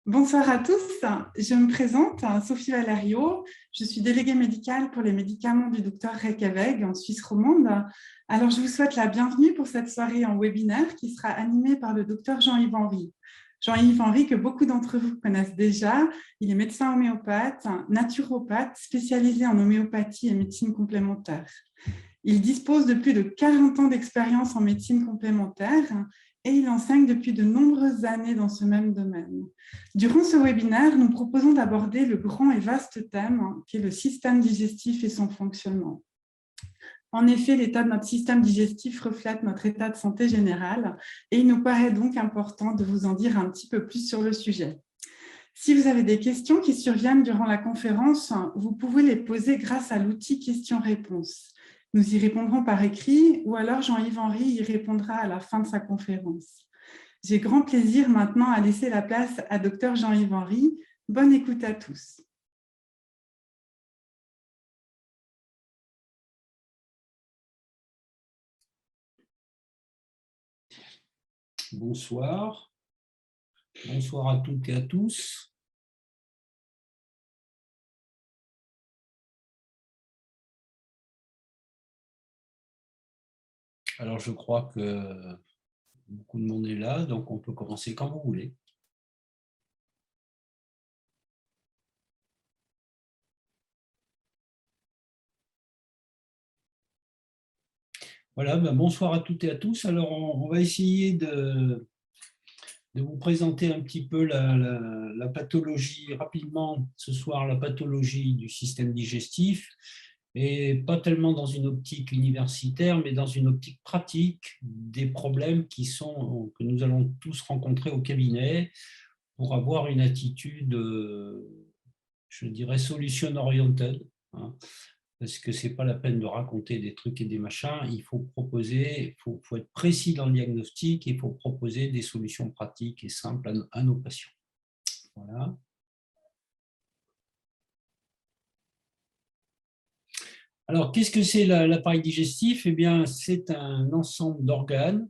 Bonsoir à tous, je me présente, Sophie Valerio, je suis déléguée médicale pour les médicaments du docteur Reykjavik en Suisse romande. Alors je vous souhaite la bienvenue pour cette soirée en webinaire qui sera animée par le docteur Jean-Yves Henry. Jean-Yves Henry, que beaucoup d'entre vous connaissent déjà, il est médecin homéopathe, naturopathe, spécialisé en homéopathie et médecine complémentaire. Il dispose de plus de 40 ans d'expérience en médecine complémentaire et il enseigne depuis de nombreuses années dans ce même domaine. Durant ce webinaire, nous proposons d'aborder le grand et vaste thème qui est le système digestif et son fonctionnement. En effet, l'état de notre système digestif reflète notre état de santé général et il nous paraît donc important de vous en dire un petit peu plus sur le sujet. Si vous avez des questions qui surviennent durant la conférence, vous pouvez les poser grâce à l'outil questions-réponses. Nous y répondrons par écrit ou alors Jean-Yves Henry y répondra à la fin de sa conférence. J'ai grand plaisir maintenant à laisser la place à Dr Jean-Yves Henry. Bonne écoute à tous. Bonsoir. Bonsoir à toutes et à tous. Alors, je crois que beaucoup de monde est là, donc on peut commencer quand vous voulez. Voilà, bonsoir à toutes et à tous. Alors, on va essayer de vous présenter un petit peu la pathologie, rapidement ce soir, la pathologie du système digestif, et pas tellement dans une optique universitaire, mais dans une optique pratique des problèmes que nous allons tous rencontrer au cabinet pour avoir une attitude, je dirais, solution-oriented, hein, parce que ce n'est pas la peine de raconter des trucs et des machins, il faut proposer, faut être précis dans le diagnostic, il faut proposer des solutions pratiques et simples à nos patients. Voilà. Alors, qu'est-ce que c'est l'appareil digestif? Eh bien, c'est un ensemble d'organes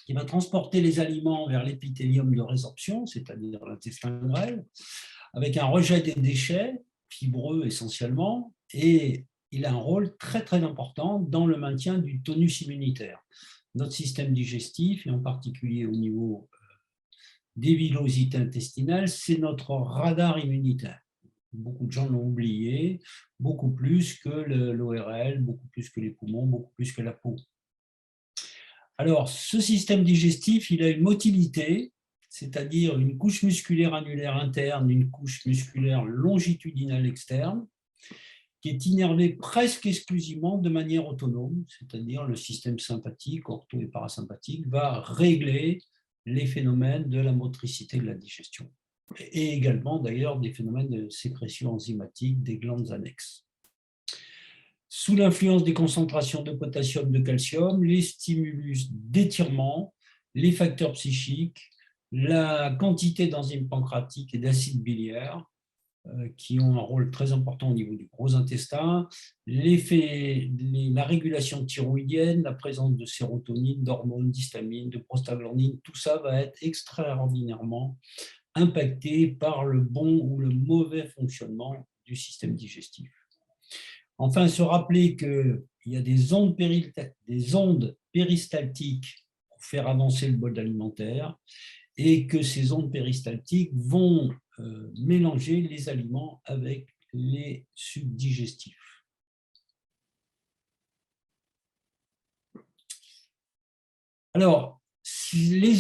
qui va transporter les aliments vers l'épithélium de résorption, c'est-à-dire l'intestin grêle, avec un rejet des déchets, fibreux essentiellement, et il a un rôle très très important dans le maintien du tonus immunitaire. Notre système digestif, et en particulier au niveau des villosités intestinales, c'est notre radar immunitaire. Beaucoup de gens l'ont oublié, beaucoup plus que l'ORL, beaucoup plus que les poumons, beaucoup plus que la peau. Alors, ce système digestif, il a une motilité, c'est-à-dire une couche musculaire annulaire interne, une couche musculaire longitudinale externe, qui est innervée presque exclusivement de manière autonome, c'est-à-dire le système sympathique, ortho et parasympathique, va régler les phénomènes de la motricité de la digestion, et également d'ailleurs des phénomènes de sécrétion enzymatique des glandes annexes. Sous l'influence des concentrations de potassium, de calcium, les stimulus d'étirement, les facteurs psychiques, la quantité d'enzymes pancréatiques et d'acides biliaires, qui ont un rôle très important au niveau du gros intestin, la régulation thyroïdienne, la présence de sérotonine, d'hormones, d'histamine, de prostaglandine, tout ça va être extraordinairement impacté par le bon ou le mauvais fonctionnement du système digestif. Enfin, se rappeler qu'il y a des ondes péristaltiques pour faire avancer le bol alimentaire et que ces ondes péristaltiques vont mélanger les aliments avec les sucs digestifs. Alors, les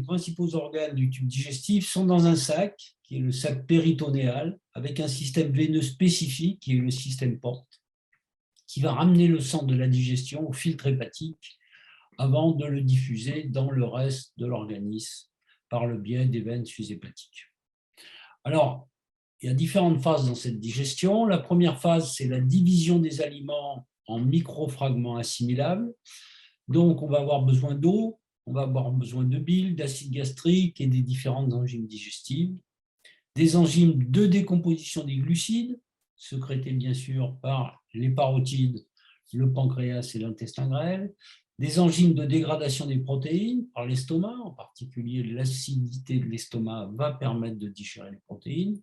principaux organes du tube digestif sont dans un sac, qui est le sac péritonéal, avec un système veineux spécifique, qui est le système porte, qui va ramener le sang de la digestion au filtre hépatique avant de le diffuser dans le reste de l'organisme par le biais des veines sushépatiques. Alors, il y a différentes phases dans cette digestion. La première phase, c'est la division des aliments en micro-fragments assimilables. Donc, on va avoir besoin d'eau, on va avoir besoin de bile, d'acide gastrique et des différentes enzymes digestives. Des enzymes de décomposition des glucides, sécrétées bien sûr par les parotides, le pancréas et l'intestin grêle. des enzymes de dégradation des protéines par l'estomac, en particulier l'acidité de l'estomac va permettre de digérer les protéines,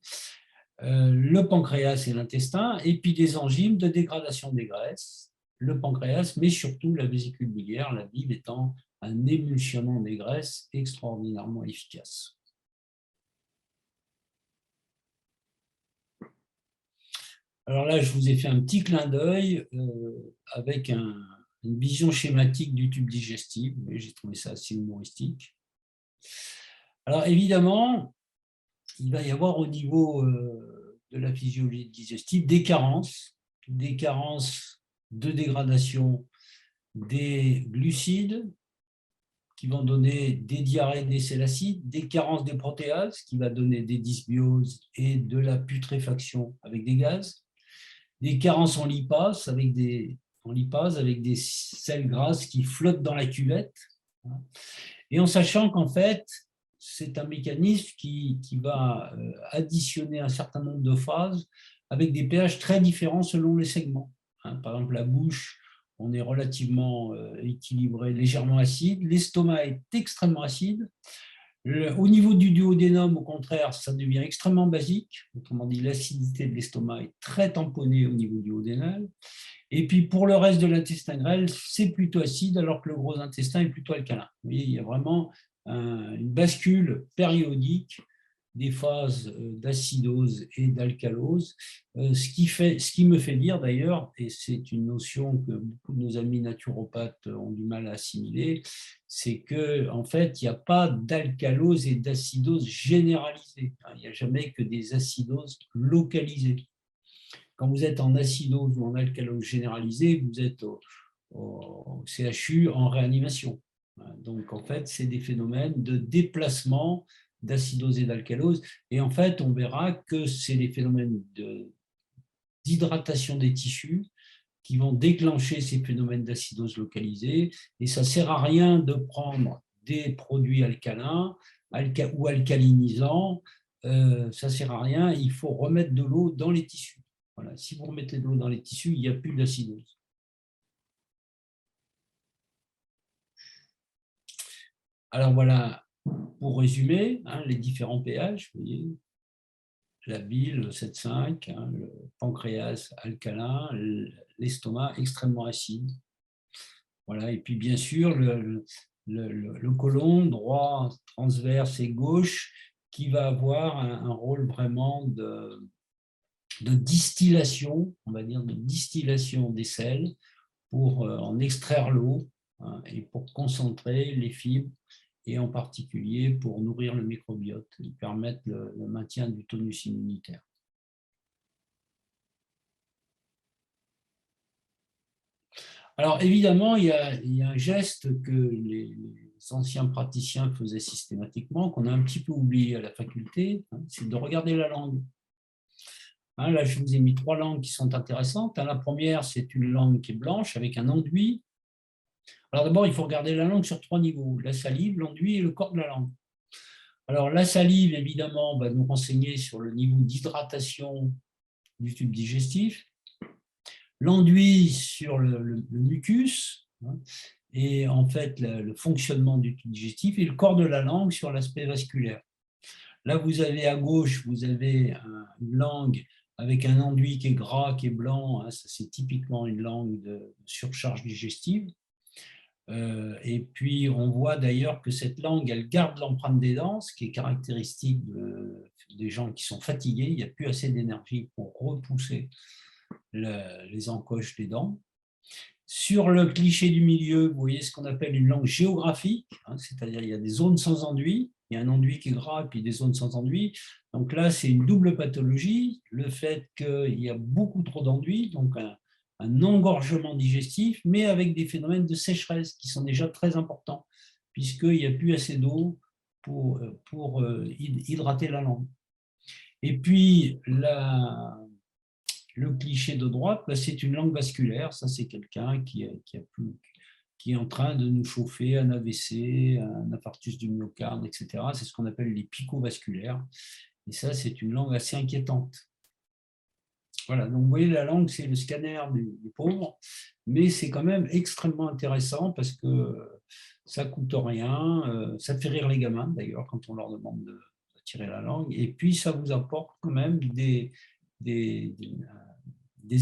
le pancréas et l'intestin, et puis des enzymes de dégradation des graisses, le pancréas, mais surtout la vésicule biliaire, la bile étant un émulsionnant des graisses extraordinairement efficace. Alors là, je vous ai fait un petit clin d'œil avec une vision schématique du tube digestif. J'ai trouvé ça assez humoristique. Alors évidemment, il va y avoir au niveau de la physiologie digestive des carences de dégradation des glucides qui vont donner des diarrhées, des sélacites, des carences des protéases qui va donner des dysbioses et de la putréfaction avec des gaz, des carences en lipase avec des sels grasses qui flottent dans la cuvette, et en sachant qu'en fait, c'est un mécanisme qui va additionner un certain nombre de phases avec des pH très différents selon les segments. Par exemple, la bouche, on est relativement équilibré, légèrement acide. L'estomac est extrêmement acide. Au niveau du duodénum, au contraire, ça devient extrêmement basique. Autrement dit, l'acidité de l'estomac est très tamponnée au niveau duodénal. Et puis, pour le reste de l'intestin grêle, c'est plutôt acide, alors que le gros intestin est plutôt alcalin. Vous voyez, il y a vraiment une bascule périodique des phases d'acidose et d'alcalose, ce qui me fait dire d'ailleurs, et c'est une notion que beaucoup de nos amis naturopathes ont du mal à assimiler, c'est qu'en fait, il n'y a pas d'alcalose et d'acidose généralisée. Il n'y a jamais que des acidoses localisées. Quand vous êtes en acidose ou en alcalose généralisée, vous êtes au CHU en réanimation. Donc, en fait, c'est des phénomènes de déplacement d'acidose et d'alcalose. Et en fait, on verra que c'est les phénomènes d'hydratation des tissus qui vont déclencher ces phénomènes d'acidose localisée. Et ça ne sert à rien de prendre des produits alcalins ou alcalinisants. Ça ne sert à rien. Il faut remettre de l'eau dans les tissus. Voilà. Si vous remettez de l'eau dans les tissus, il n'y a plus d'acidose. Alors voilà, pour résumer, les différents pH, vous voyez, la bile 7,5, le pancréas alcalin, l'estomac extrêmement acide. Voilà, et puis bien sûr, le côlon droit, transverse et gauche qui va avoir un rôle vraiment de distillation, on va dire, de distillation des sels pour en extraire l'eau et pour concentrer les fibres et en particulier pour nourrir le microbiote et permettre le maintien du tonus immunitaire. Alors évidemment, il y a un geste que les anciens praticiens faisaient systématiquement, qu'on a un petit peu oublié à la faculté, c'est de regarder la langue. Là, je vous ai mis 3 langues qui sont intéressantes. La première, c'est une langue qui est blanche avec un enduit. Alors d'abord, il faut regarder la langue sur 3 niveaux, la salive, l'enduit et le corps de la langue. Alors la salive, évidemment, va nous renseigner sur le niveau d'hydratation du tube digestif, l'enduit sur le mucus, et en fait le fonctionnement du tube digestif, et le corps de la langue sur l'aspect vasculaire. Là, vous avez à gauche, vous avez une langue avec un enduit qui est gras, qui est blanc, ça c'est typiquement une langue de surcharge digestive. Et puis, on voit d'ailleurs que cette langue, elle garde l'empreinte des dents, ce qui est caractéristique des gens qui sont fatigués. Il n'y a plus assez d'énergie pour repousser les encoches des dents. Sur le cliché du milieu, vous voyez ce qu'on appelle une langue géographique, c'est-à-dire il y a des zones sans enduit, il y a un enduit qui est gras et puis des zones sans enduit. Donc là, c'est une double pathologie, le fait qu'il y a beaucoup trop d'enduit, donc un engorgement digestif, mais avec des phénomènes de sécheresse qui sont déjà très importants, puisqu'il n'y a plus assez d'eau pour hydrater la langue. Et puis, le cliché de droite, c'est une langue vasculaire. Ça, c'est quelqu'un qui est en train de nous chauffer un AVC, un infarctus du myocarde, etc. C'est ce qu'on appelle les picovasculaires. Et ça, c'est une langue assez inquiétante. Voilà, donc vous voyez, la langue, c'est le scanner du pauvre, mais c'est quand même extrêmement intéressant parce que ça ne coûte rien, ça fait rire les gamins d'ailleurs quand on leur demande de tirer la langue, et puis ça vous apporte quand même des, des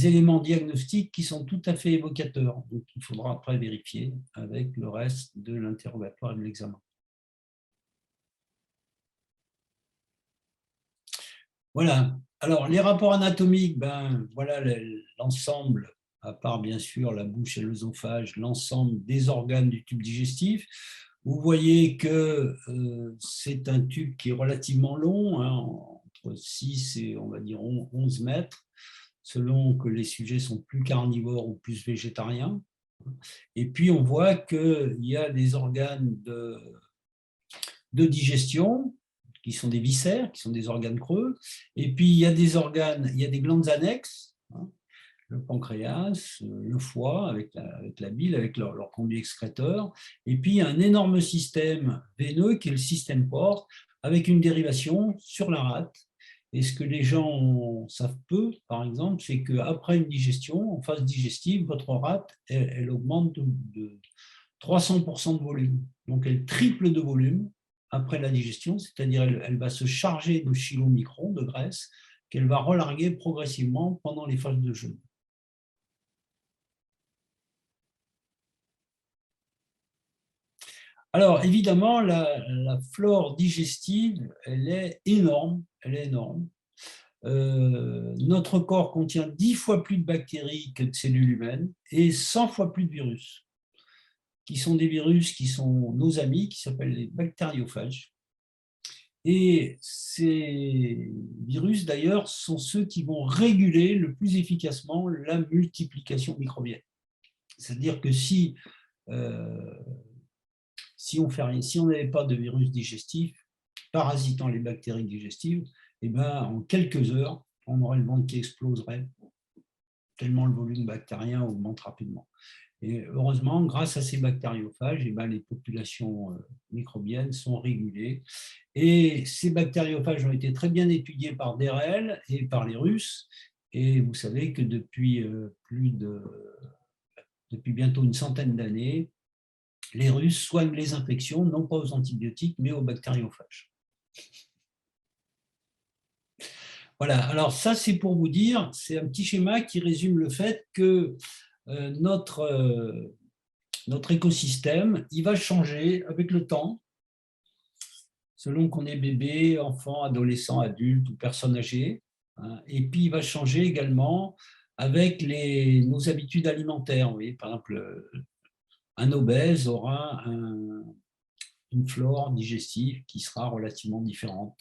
éléments diagnostiques qui sont tout à fait évocateurs. Donc il faudra après vérifier avec le reste de l'interrogatoire et de l'examen. Voilà. Alors, les rapports anatomiques, ben, voilà l'ensemble, à part bien sûr la bouche et l'œsophage, l'ensemble des organes du tube digestif. Vous voyez que c'est un tube qui est relativement long, hein, entre 6 et on va dire 11 mètres, selon que les sujets sont plus carnivores ou plus végétariens. Et puis, on voit qu'il y a des organes de digestion, qui sont des viscères, qui sont des organes creux. Et puis, il y a des organes, il y a des glandes annexes, hein, le pancréas, le foie, avec la bile, avec leur conduit excréteur. Et puis, il y a un énorme système veineux qui est le système porte, avec une dérivation sur la rate. Et ce que les gens savent peu, par exemple, c'est qu'après une digestion, en phase digestive, votre rate, elle augmente de 300% de volume. Donc, elle triple de volume après la digestion, c'est-à-dire elle va se charger de chylomicrons, de graisse, qu'elle va relarguer progressivement pendant les phases de jeûne. Alors, évidemment, la flore digestive, elle est énorme. Elle est énorme. Notre corps contient 10 fois plus de bactéries que de cellules humaines et 100 fois plus de virus, qui sont des virus qui sont nos amis, qui s'appellent les bactériophages. Et ces virus, d'ailleurs, sont ceux qui vont réguler le plus efficacement la multiplication microbienne. C'est-à-dire que si on n'avait pas de virus digestif parasitant les bactéries digestives, eh ben, en quelques heures, on aurait le ventre qui exploserait, tellement le volume bactérien augmente rapidement. Et heureusement, grâce à ces bactériophages, eh ben, les populations microbiennes sont régulées. Et ces bactériophages ont été très bien étudiés par Derel et par les Russes. Et vous savez que depuis bientôt une centaine d'années, les Russes soignent les infections, non pas aux antibiotiques, mais aux bactériophages. Voilà, alors ça c'est pour vous dire, c'est un petit schéma qui résume le fait que notre écosystème, il va changer avec le temps, selon qu'on est bébé, enfant, adolescent, adulte ou personne âgée. Hein, et puis il va changer également avec nos habitudes alimentaires. Vous voyez, par exemple, un obèse aura une flore digestive qui sera relativement différente.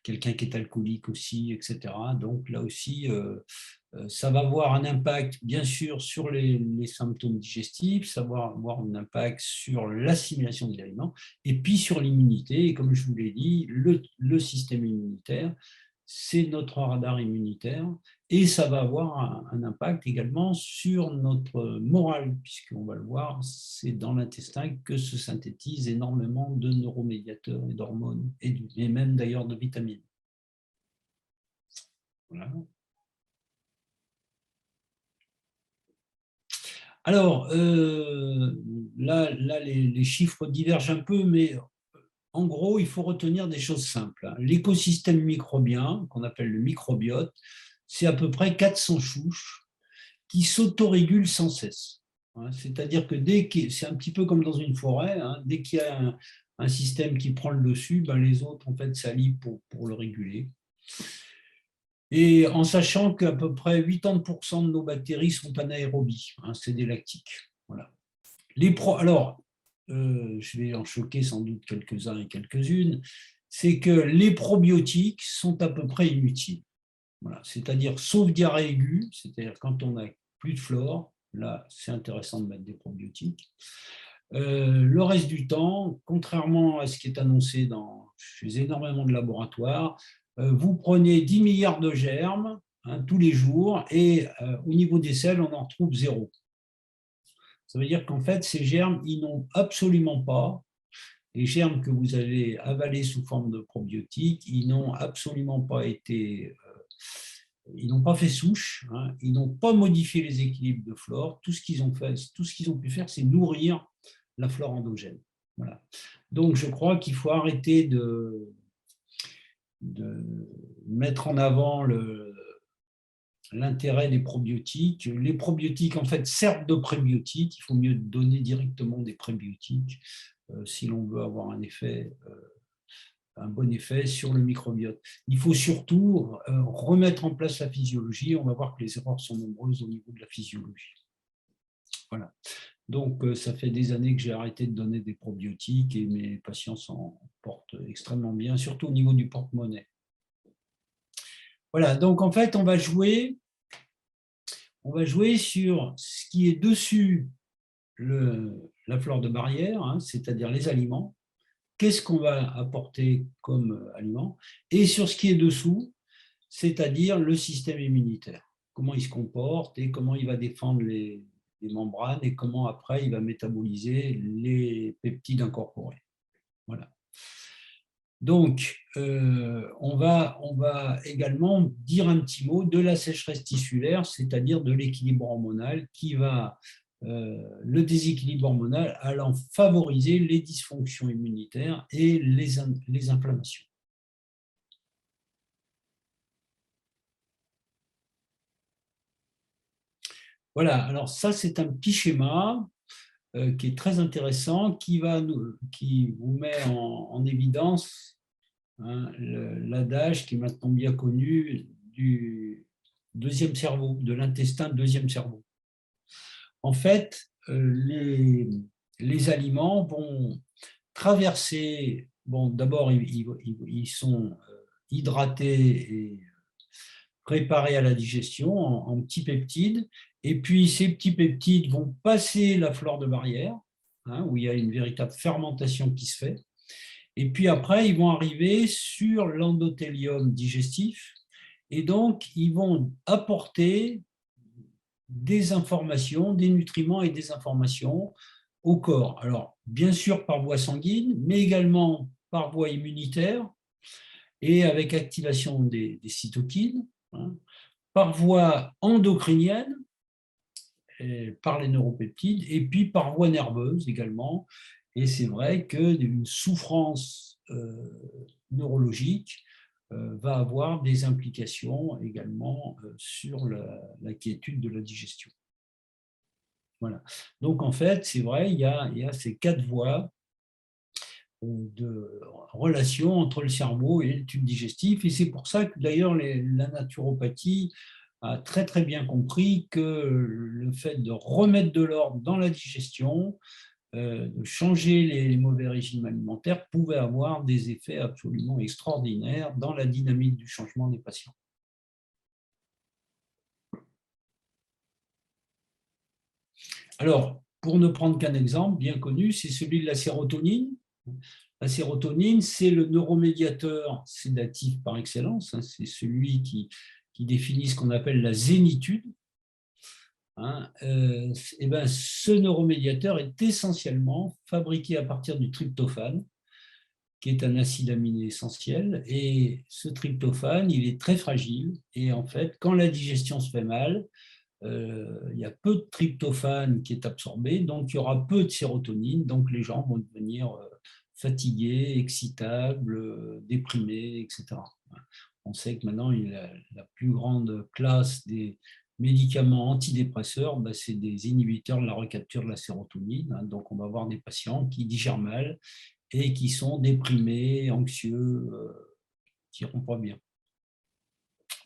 Quelqu'un qui est alcoolique aussi, etc. Donc là aussi, ça va avoir un impact, bien sûr, sur les symptômes digestifs, ça va avoir un impact sur l'assimilation des aliments, et puis sur l'immunité. Et comme je vous l'ai dit, le système immunitaire, c'est notre radar immunitaire, et ça va avoir un impact également sur notre morale, puisqu'on va le voir, c'est dans l'intestin que se synthétisent énormément de neuromédiateurs et d'hormones, et même d'ailleurs de vitamines. Voilà. Alors, là les chiffres divergent un peu, mais en gros, il faut retenir des choses simples. L'écosystème microbien, qu'on appelle le microbiote, c'est à peu près 400 souches qui s'autorégulent sans cesse. C'est-à-dire que c'est un petit peu comme dans une forêt, dès qu'il y a un système qui prend le dessus, ben les autres en fait s'allient pour le réguler. Et en sachant qu'à peu près 80% de nos bactéries sont anaérobies, c'est des lactiques. Voilà. Alors, je vais en choquer sans doute quelques-uns et quelques-unes, c'est que les probiotiques sont à peu près inutiles. Voilà. C'est-à-dire, sauf diarrhée aiguë, c'est-à-dire quand on n'a plus de flore, là, c'est intéressant de mettre des probiotiques. Le reste du temps, contrairement à ce qui est annoncé chez énormément de laboratoires, vous prenez 10 milliards de germes tous les jours et au niveau des selles, on en retrouve 0. Ça veut dire qu'en fait, ces germes, ils n'ont absolument pas, les germes que vous avez avalés sous forme de probiotiques, ils n'ont absolument pas été ils n'ont pas fait souche, hein, ils n'ont pas modifié les équilibres de flore. Tout ce qu'ils ont fait, tout ce qu'ils ont pu faire, c'est nourrir la flore endogène. Voilà. Donc, je crois qu'il faut arrêter de mettre en avant l'intérêt des probiotiques. Les probiotiques, en fait, servent de prébiotiques. Il faut mieux donner directement des prébiotiques si l'on veut avoir un bon effet sur le microbiote. Il faut surtout remettre en place la physiologie. On va voir que les erreurs sont nombreuses au niveau de la physiologie. Voilà. Donc, ça fait des années que j'ai arrêté de donner des probiotiques et mes patients s'en portent extrêmement bien, surtout au niveau du porte-monnaie. Voilà, donc en fait, on va jouer sur ce qui est dessus la flore de barrière, hein, c'est-à-dire les aliments. Qu'est-ce qu'on va apporter comme aliment? Et sur ce qui est dessous, c'est-à-dire le système immunitaire. Comment il se comporte et comment il va défendre les membranes et comment après il va métaboliser les peptides incorporés. Voilà. Donc, on va également dire un petit mot de la sécheresse tissulaire, c'est-à-dire de l'équilibre hormonal qui va, le déséquilibre hormonal allant favoriser les dysfonctions immunitaires et les inflammations. Voilà, alors ça c'est un petit schéma qui est très intéressant, qui vous met en évidence, hein, l'adage qui est maintenant bien connu du deuxième cerveau, de l'intestin deuxième cerveau. En fait, les aliments vont traverser, bon, d'abord ils sont hydratés et préparés à la digestion en petits peptides, et puis ces petits peptides vont passer la flore de barrière, hein, où il y a une véritable fermentation qui se fait. Et puis après, ils vont arriver sur l'endothélium digestif et donc ils vont apporter des informations, des nutriments et des informations au corps. Alors, bien sûr par voie sanguine, mais également par voie immunitaire et avec activation des cytokines, hein, par voie endocrinienne, par les neuropeptides, et puis par voie nerveuse également. Et c'est vrai qu'une souffrance neurologique va avoir des implications également sur la quiétude de la digestion. Voilà. Donc en fait, c'est vrai, il y a ces 4 voies de relation entre le cerveau et le tube digestif, et c'est pour ça que d'ailleurs la naturopathie a très très bien compris que le fait de remettre de l'ordre dans la digestion, de changer les mauvais régimes alimentaires pouvait avoir des effets absolument extraordinaires dans la dynamique du changement des patients. Alors, pour ne prendre qu'un exemple bien connu, c'est celui de la sérotonine. La sérotonine, c'est le neuromédiateur sédatif par excellence, hein, c'est celui qui définit ce qu'on appelle la zénitude. Hein, et ben, ce neuromédiateur est essentiellement fabriqué à partir du tryptophane, qui est un acide aminé essentiel. Et ce tryptophane, il est très fragile. Et en fait, quand la digestion se fait mal, il y a peu de tryptophane qui est absorbé, donc il y aura peu de sérotonine, donc les gens vont devenir fatigués, excitables, déprimés, etc. On sait que maintenant, la plus grande classe des médicaments antidépresseurs, c'est des inhibiteurs de la recapture de la sérotonine. Hein, donc, on va avoir des patients qui digèrent mal et qui sont déprimés, anxieux, qui ne vont pas bien.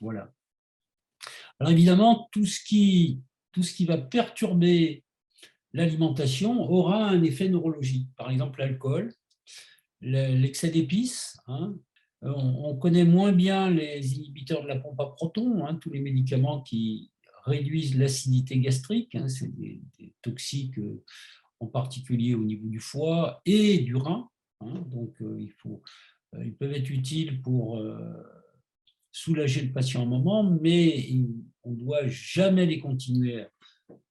Voilà. Alors évidemment, tout ce qui va perturber l'alimentation aura un effet neurologique. Par exemple, l'alcool, l'excès d'épices. Hein. On connaît moins bien les inhibiteurs de la pompe à protons, hein, tous les médicaments qui réduisent l'acidité gastrique. Hein, c'est des toxiques, en particulier au niveau du foie et du rein. Hein, donc, ils peuvent être utiles pour soulager le patient un moment, mais on ne doit jamais les continuer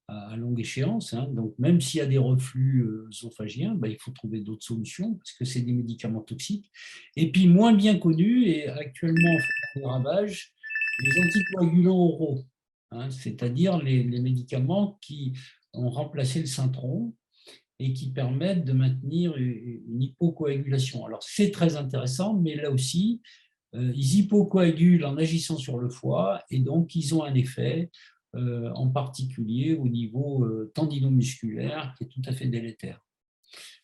à longue échéance. Hein. Donc, même s'il y a des reflux œsophagiens, il faut trouver d'autres solutions parce que c'est des médicaments toxiques. Et puis, moins bien connus et actuellement en fait des ravages, les anticoagulants oraux, hein, c'est-à-dire les médicaments qui ont remplacé le Synthron et qui permettent de maintenir une hypocoagulation. Alors, c'est très intéressant, mais là aussi, ils hypocoagulent en agissant sur le foie et donc ils ont un effet, en particulier au niveau tendinomusculaire, qui est tout à fait délétère.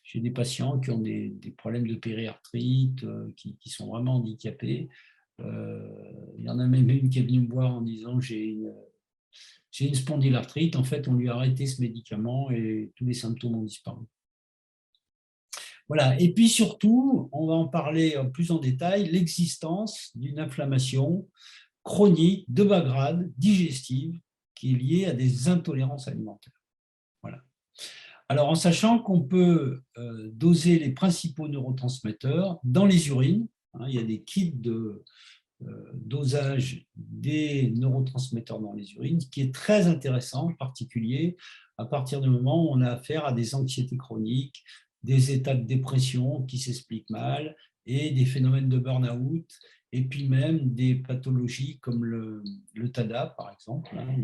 J'ai des patients qui ont des problèmes de périarthrite, qui sont vraiment handicapés. Il y en a même une qui est venue me voir en disant j'ai une spondylarthrite. En fait, on lui a arrêté ce médicament et tous les symptômes ont disparu. Voilà. Et puis surtout, on va en parler plus en détail, l'existence d'une inflammation chronique de bas grade, digestive, qui est liée à des intolérances alimentaires. Voilà. Alors, en sachant qu'on peut doser les principaux neurotransmetteurs dans les urines, hein, il y a des kits de dosage des neurotransmetteurs dans les urines, ce qui est très intéressant, en particulier à partir du moment où on a affaire à des anxiétés chroniques, des états de dépression qui s'expliquent mal et des phénomènes de burn-out, et puis même des pathologies comme le TADA, par exemple, hein,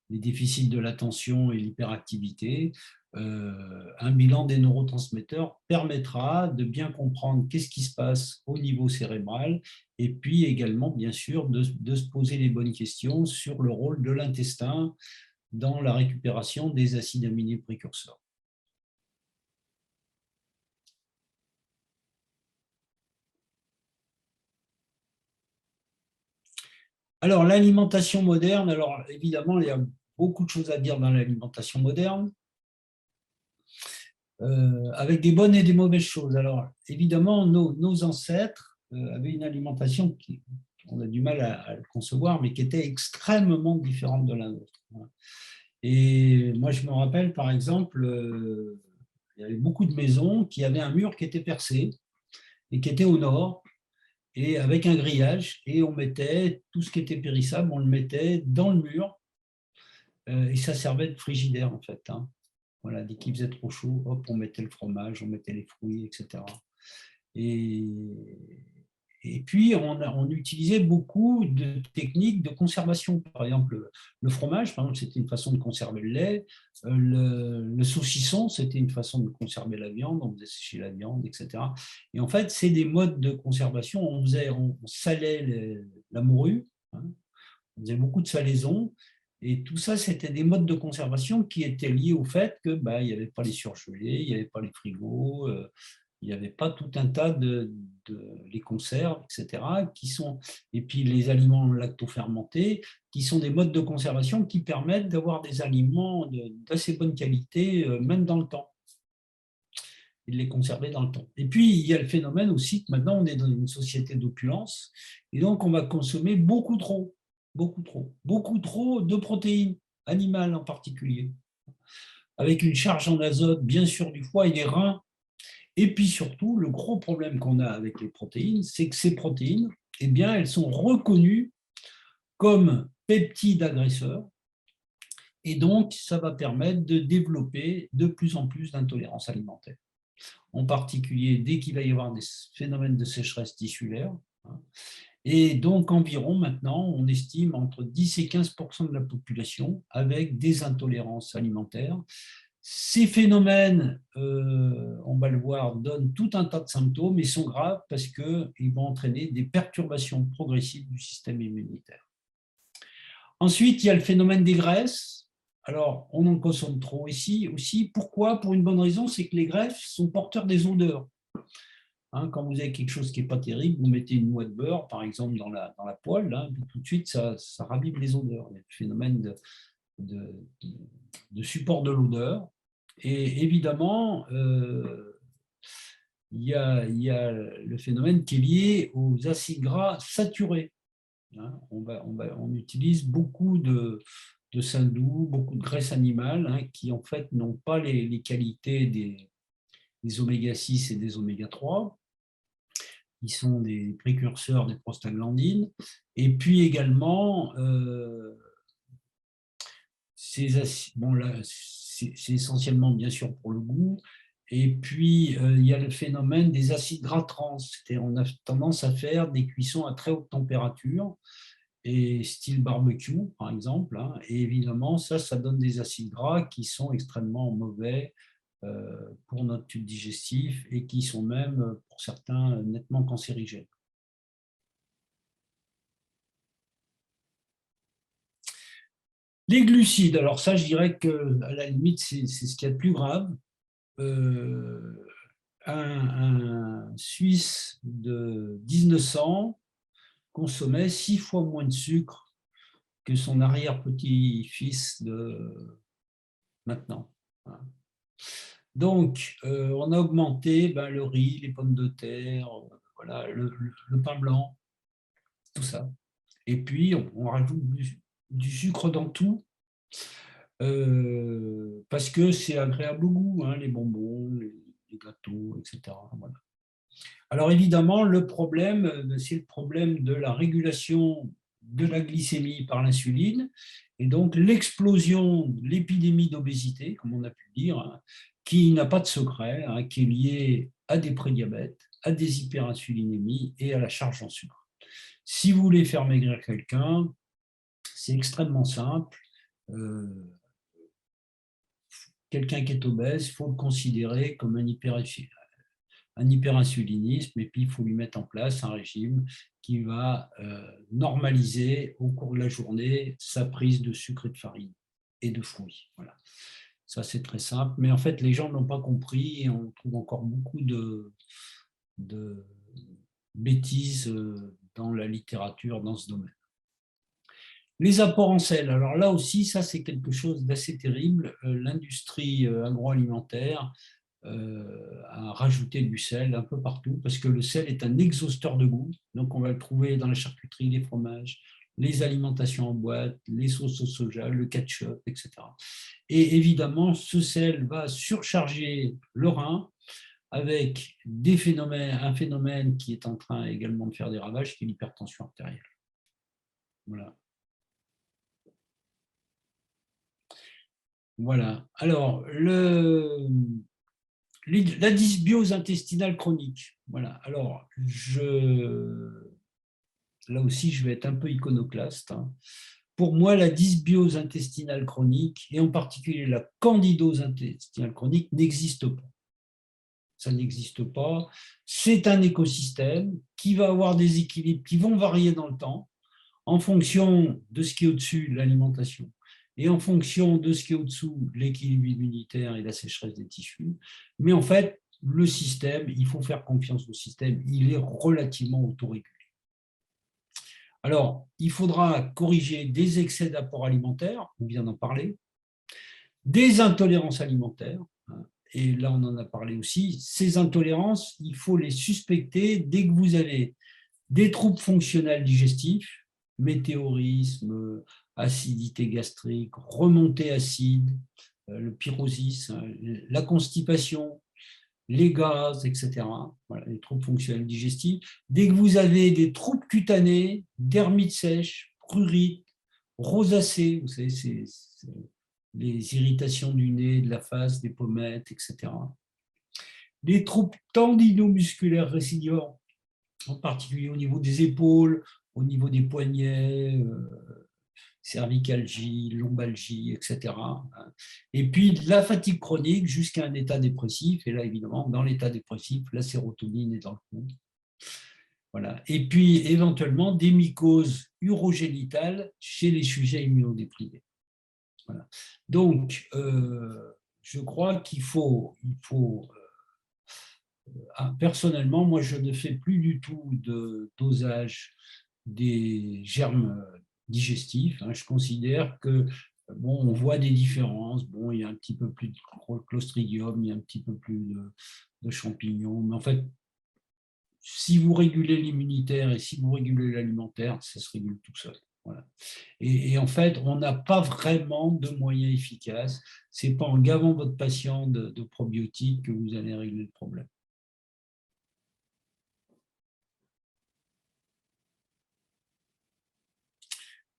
les déficits de l'attention et l'hyperactivité. Un bilan des neurotransmetteurs permettra de bien comprendre qu'est-ce qui se passe au niveau cérébral et puis également, bien sûr, de se poser les bonnes questions sur le rôle de l'intestin dans la récupération des acides aminés précurseurs. Alors, l'alimentation moderne, alors évidemment, il y a beaucoup de choses à dire dans l'alimentation moderne, avec des bonnes et des mauvaises choses. Alors, évidemment, nos ancêtres avaient une alimentation on a du mal à le concevoir, mais qui était extrêmement différente de la nôtre. Et moi, je me rappelle, par exemple, il y avait beaucoup de maisons qui avaient un mur qui était percé et qui était au nord, et avec un grillage, et on mettait tout ce qui était périssable, on le mettait dans le mur, et ça servait de frigidaire, en fait. Hein. Voilà, dès qu'il faisait trop chaud, hop, on mettait le fromage, on mettait les fruits, etc. Et puis, on utilisait beaucoup de techniques de conservation. Par exemple, le fromage, par exemple, c'était une façon de conserver le lait. Le saucisson, c'était une façon de conserver la viande. On faisait sécher la viande, etc. Et en fait, c'est des modes de conservation. On salait la morue, hein, on faisait beaucoup de salaison. Et tout ça, c'était des modes de conservation qui étaient liés au fait que il n'y avait pas les surgelés, il n'y avait pas les frigos, il n'y avait pas tout un tas les conserves, etc., et puis les aliments lactofermentés, qui sont des modes de conservation qui permettent d'avoir des aliments d'assez bonne qualité, même dans le temps, et de les conserver dans le temps. Et puis, il y a le phénomène aussi que maintenant, on est dans une société d'opulence, et donc on va consommer beaucoup trop de protéines animales en particulier, avec une charge en azote, bien sûr, du foie et des reins. Et puis surtout, le gros problème qu'on a avec les protéines, c'est que ces protéines, eh bien, elles sont reconnues comme peptides agresseurs. Et donc, ça va permettre de développer de plus en plus d'intolérances alimentaires. En particulier, dès qu'il va y avoir des phénomènes de sécheresse tissulaire. Et donc, environ maintenant, on estime entre 10 et 15% de la population avec des intolérances alimentaires. Ces phénomènes, on va le voir, donnent tout un tas de symptômes et sont graves parce qu'ils vont entraîner des perturbations progressives du système immunitaire. Ensuite, il y a le phénomène des graisses. Alors, on en consomme trop ici aussi. Pourquoi? Pour une bonne raison, c'est que les graisses sont porteurs des odeurs. Hein, quand vous avez quelque chose qui n'est pas terrible, vous mettez une noix de beurre, par exemple, dans la poêle, hein, tout de suite, ça ravive les odeurs. Il y a le phénomène de support de l'odeur. Et évidemment, il y a le phénomène qui est lié aux acides gras saturés. Hein. On utilise beaucoup de saindoux, beaucoup de graisses animales, hein, qui en fait n'ont pas les qualités des oméga 6 et des oméga 3. Ils sont des précurseurs des prostaglandines. Et puis également, c'est essentiellement bien sûr pour le goût. Et puis, il y a le phénomène des acides gras trans. On a tendance à faire des cuissons à très haute température. et style barbecue, par exemple. Hein. Et évidemment, ça donne des acides gras qui sont extrêmement mauvais pour notre tube digestif et qui sont même, pour certains, nettement cancérigènes. Les glucides, alors ça, je dirais que à la limite, c'est ce qu'il y a de plus grave. Un Suisse de 1900 consommait 6 fois moins de sucre que son arrière-petit-fils de maintenant. Donc, on a augmenté le riz, les pommes de terre, voilà, le pain blanc, tout ça. Et puis, on rajoute du sucre dans tout, parce que c'est agréable au goût, hein, les bonbons, les gâteaux, etc. Voilà. Alors évidemment, le problème, c'est le problème de la régulation de la glycémie par l'insuline, et donc l'explosion, l'épidémie d'obésité, comme on a pu le dire, hein, qui n'a pas de secret, hein, qui est liée à des prédiabètes, à des hyperinsulinémies et à la charge en sucre. Si vous voulez faire maigrir quelqu'un, c'est extrêmement simple. Quelqu'un qui est obèse, il faut le considérer comme un hyperinsulinisme, et puis il faut lui mettre en place un régime qui va normaliser au cours de la journée sa prise de sucre et de farine et de fruits. Voilà. Ça, c'est très simple, mais en fait, les gens n'ont pas compris et on trouve encore beaucoup de bêtises dans la littérature dans ce domaine. Les apports en sel, alors là aussi, ça c'est quelque chose d'assez terrible. L'industrie agroalimentaire à rajouter du sel un peu partout, parce que le sel est un exhausteur de goût. Donc, on va le trouver dans la charcuterie, les fromages, les alimentations en boîte, les sauces au soja, le ketchup, etc. Et évidemment, ce sel va surcharger le rein avec un phénomène qui est en train également de faire des ravages, qui est l'hypertension artérielle. Voilà. Voilà. Alors, la dysbiose intestinale chronique. Voilà. Alors, là aussi, je vais être un peu iconoclaste. Hein. Pour moi, la dysbiose intestinale chronique, et en particulier la candidose intestinale chronique, n'existe pas. Ça n'existe pas. C'est un écosystème qui va avoir des équilibres qui vont varier dans le temps en fonction de ce qui est au-dessus, l'alimentation, et en fonction de ce qui est au-dessous, l'équilibre immunitaire et la sécheresse des tissus. Mais en fait, le système, il faut faire confiance au système, il est relativement autorégulé. Alors, il faudra corriger des excès d'apport alimentaire, on vient d'en parler, des intolérances alimentaires, et là on en a parlé aussi. Ces intolérances, il faut les suspecter dès que vous avez des troubles fonctionnels digestifs, météorisme, acidité gastrique, remontée acide, le pyrosis, la constipation, les gaz, etc. Voilà, les troubles fonctionnels digestifs. Dès que vous avez des troubles cutanés, dermite sèche, prurite, rosacée, vous savez, c'est les irritations du nez, de la face, des pommettes, etc. Les troubles tendinomusculaires résiduants, en particulier au niveau des épaules, au niveau des poignets, cervicalgie, lombalgie, etc. Et puis la fatigue chronique jusqu'à un état dépressif. Et là, évidemment, dans l'état dépressif, la sérotonine est dans le coup. Voilà. Et puis, éventuellement, des mycoses urogénitales chez les sujets immunodéprimés. Voilà. Donc, je crois qu'il faut personnellement, moi, je ne fais plus du tout de dosage des germes digestifs. Je considère que, bon, on voit des différences. Bon, il y a un petit peu plus de clostridium, il y a un petit peu plus de champignons. Mais en fait, si vous régulez l'immunitaire et si vous régulez l'alimentaire, ça se régule tout seul. Voilà. Et en fait, on n'a pas vraiment de moyens efficaces. Ce n'est pas en gavant votre patient de probiotiques que vous allez régler le problème.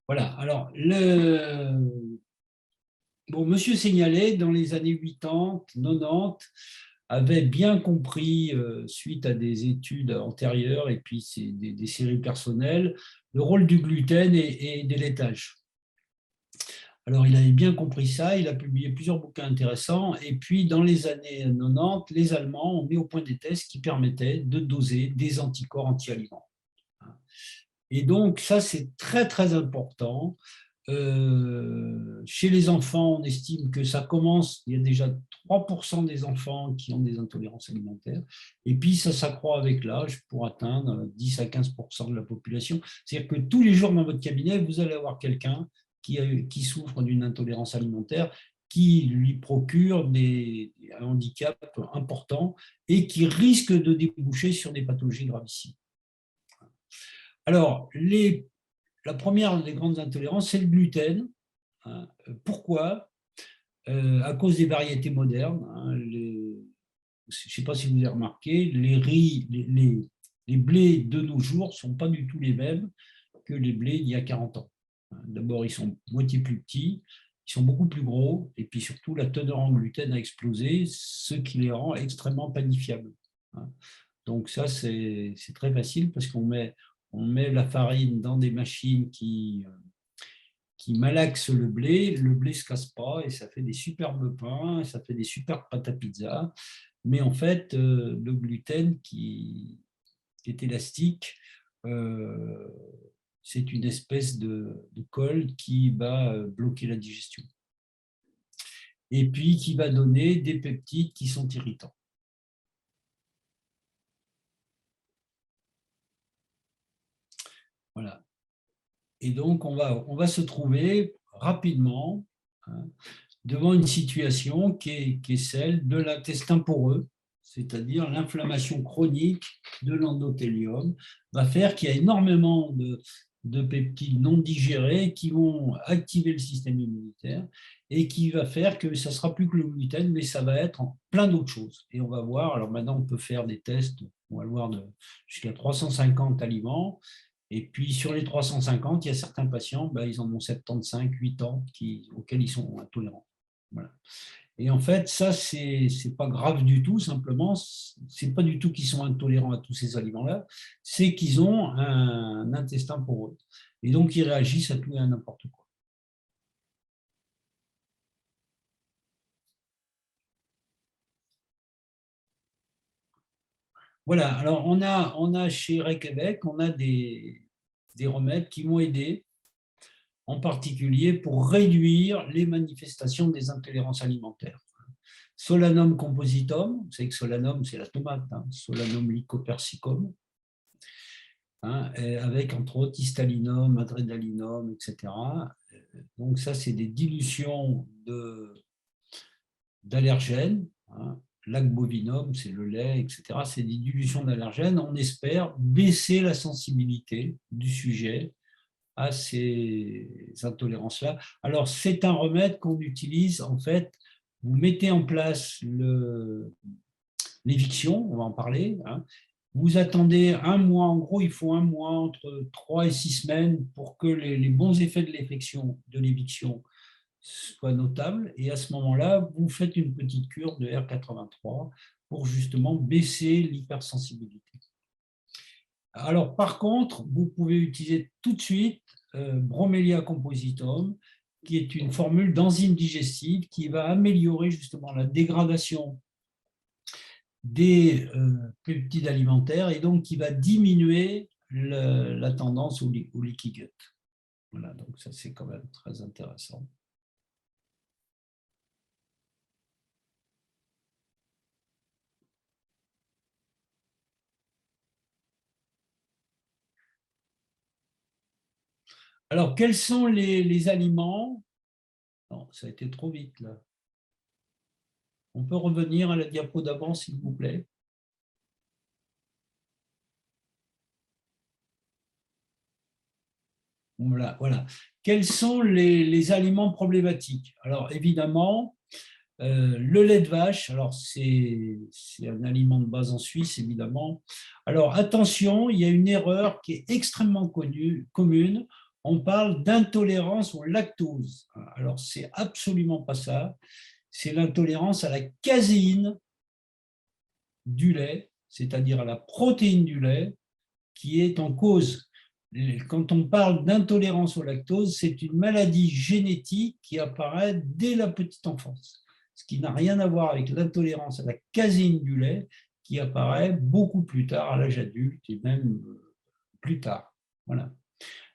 Voilà, alors, bon, monsieur signalait, dans les années 80, 90, avait bien compris, suite à des études antérieures et puis des séries personnelles, le rôle du gluten et des laitages. Alors, il avait bien compris ça, il a publié plusieurs bouquins intéressants, et puis dans les années 90, les Allemands ont mis au point des tests qui permettaient de doser des anticorps anti-aliments. Et donc, ça, c'est très, très important. Chez les enfants, on estime que ça commence, il y a déjà 3% des enfants qui ont des intolérances alimentaires, et puis ça s'accroît avec l'âge pour atteindre 10 à 15% de la population. C'est-à-dire que tous les jours dans votre cabinet, vous allez avoir quelqu'un qui souffre d'une intolérance alimentaire, qui lui procure un handicap important et qui risque de déboucher sur des pathologies gravissimes. Alors, la première des grandes intolérances, c'est le gluten. Pourquoi? À cause des variétés modernes. Je ne sais pas si vous avez remarqué, les riz, les blés de nos jours ne sont pas du tout les mêmes que les blés d'il y a 40 ans. D'abord, ils sont moitié plus petits, ils sont beaucoup plus gros, et puis surtout, la teneur en gluten a explosé, ce qui les rend extrêmement panifiables. Donc ça, c'est très facile parce qu'on met la farine dans des machines qui malaxent le blé ne se casse pas et ça fait des superbes pains, ça fait des superbes pâtes à pizza. Mais en fait, le gluten qui est élastique, c'est une espèce de colle qui va bloquer la digestion. Et puis qui va donner des peptides qui sont irritants. Voilà. Et donc, on va se trouver rapidement devant une situation qui est celle de l'intestin poreux, c'est-à-dire l'inflammation chronique de l'endothélium, va faire qu'il y a énormément de peptides non digérés qui vont activer le système immunitaire et qui va faire que ça ne sera plus que le gluten, mais ça va être en plein d'autres choses. Et on va voir, alors maintenant on peut faire des tests, on va le voir jusqu'à 350 aliments. Et puis, sur les 350, il y a certains patients, ils en ont 75, 8 ans, auxquels ils sont intolérants. Voilà. Et en fait, ça, c'est pas grave du tout, simplement, c'est pas du tout qu'ils sont intolérants à tous ces aliments-là, c'est qu'ils ont un intestin poreux. Et donc, ils réagissent à tout et à n'importe quoi. Voilà, alors on a chez Reykjavik, on a des remèdes qui vont aider, en particulier pour réduire les manifestations des intolérances alimentaires. Solanum compositum, vous savez que Solanum, c'est la tomate, Solanum lycopersicum, avec entre autres histalinum, adrénalinum, etc. Donc ça, c'est des dilutions d'allergènes. Lacbovinum, c'est le lait, etc. C'est des dilutions d'allergènes. On espère baisser la sensibilité du sujet à ces intolérances-là. Alors, c'est un remède qu'on utilise, en fait, vous mettez en place l'éviction, on va en parler, vous attendez un mois, en gros, il faut un mois, entre 3 et 6 semaines pour que les bons effets de l'éviction soient notables. Et à ce moment-là, vous faites une petite cure de R83 pour justement baisser l'hypersensibilité. Alors, par contre, vous pouvez utiliser tout de suite Bromélia compositum, qui est une formule d'enzyme digestive qui va améliorer justement la dégradation des peptides alimentaires et donc qui va diminuer la tendance au leaky gut. Voilà, donc ça c'est quand même très intéressant. Alors, quels sont les aliments? Non, ça a été trop vite là. On peut revenir à la diapo d'avant, s'il vous plaît. Voilà. Quels sont les aliments problématiques? Alors, évidemment, le lait de vache, alors c'est un aliment de base en Suisse, évidemment. Alors, attention, il y a une erreur qui est extrêmement commune. On parle d'intolérance au lactose. Alors, c'est absolument pas ça. C'est l'intolérance à la caséine du lait, c'est-à-dire la protéine du lait, qui est en cause. Quand on parle d'intolérance au lactose, c'est une maladie génétique qui apparaît dès la petite enfance, ce qui n'a rien à voir avec l'intolérance à la caséine du lait, qui apparaît beaucoup plus tard, à l'âge adulte et même plus tard. Voilà.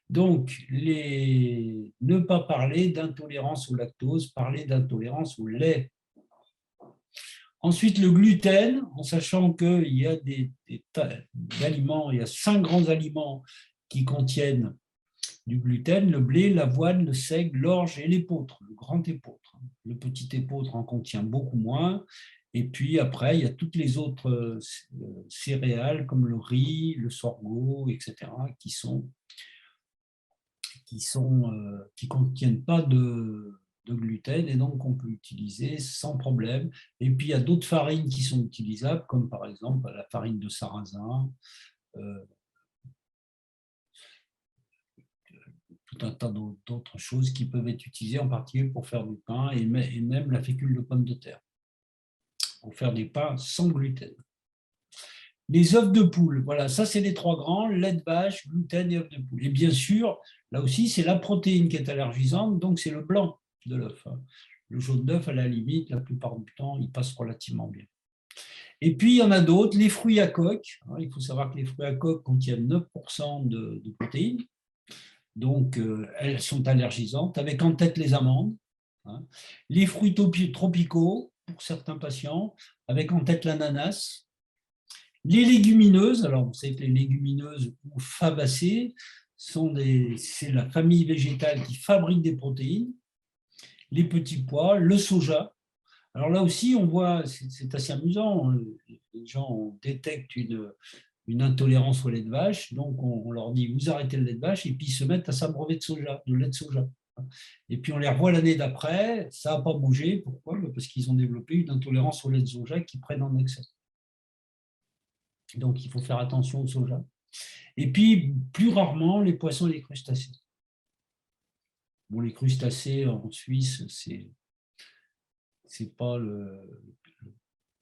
Donc, ne pas parler d'intolérance au lactose, parler d'intolérance au lait. Ensuite, le gluten, en sachant qu'il y a des tas d'aliments, il y a 5 grands aliments qui contiennent du gluten, le blé, l'avoine, le seigle, l'orge et l'épeautre, le grand épeautre. Le petit épeautre en contient beaucoup moins. Et puis après, il y a toutes les autres céréales comme le riz, le sorgho, etc., qui contiennent pas de gluten et donc on peut utiliser sans problème. Et puis il y a d'autres farines qui sont utilisables, comme par exemple la farine de sarrasin, euh, tout un tas d'autres choses qui peuvent être utilisées en particulier pour faire du pain et même la fécule de pomme de terre, pour faire des pains sans gluten. Les œufs de poule, voilà, ça c'est les 3 grands, lait de vache, gluten et œufs de poule. Et bien sûr, là aussi, c'est la protéine qui est allergisante, donc c'est le blanc de l'œuf. Le jaune d'œuf, à la limite, la plupart du temps, il passe relativement bien. Et puis, il y en a d'autres, les fruits à coque. Il faut savoir que les fruits à coque contiennent 9% de protéines, donc elles sont allergisantes, avec en tête les amandes. Les fruits tropicaux, pour certains patients, avec en tête l'ananas. Les légumineuses, alors vous savez que les légumineuses ou fabacées, c'est la famille végétale qui fabrique des protéines, les petits pois, le soja. Alors là aussi, on voit, c'est assez amusant, les gens détectent une intolérance au lait de vache, donc on leur dit vous arrêtez le lait de vache, et puis ils se mettent à s'abreuver de lait de soja. Et puis on les revoit l'année d'après, ça n'a pas bougé. Pourquoi? Parce qu'ils ont développé une intolérance au lait de soja qu'ils prennent en excès. Donc il faut faire attention au soja. Et puis plus rarement les poissons et les crustacés. Bon, les crustacés en Suisse, c'est pas le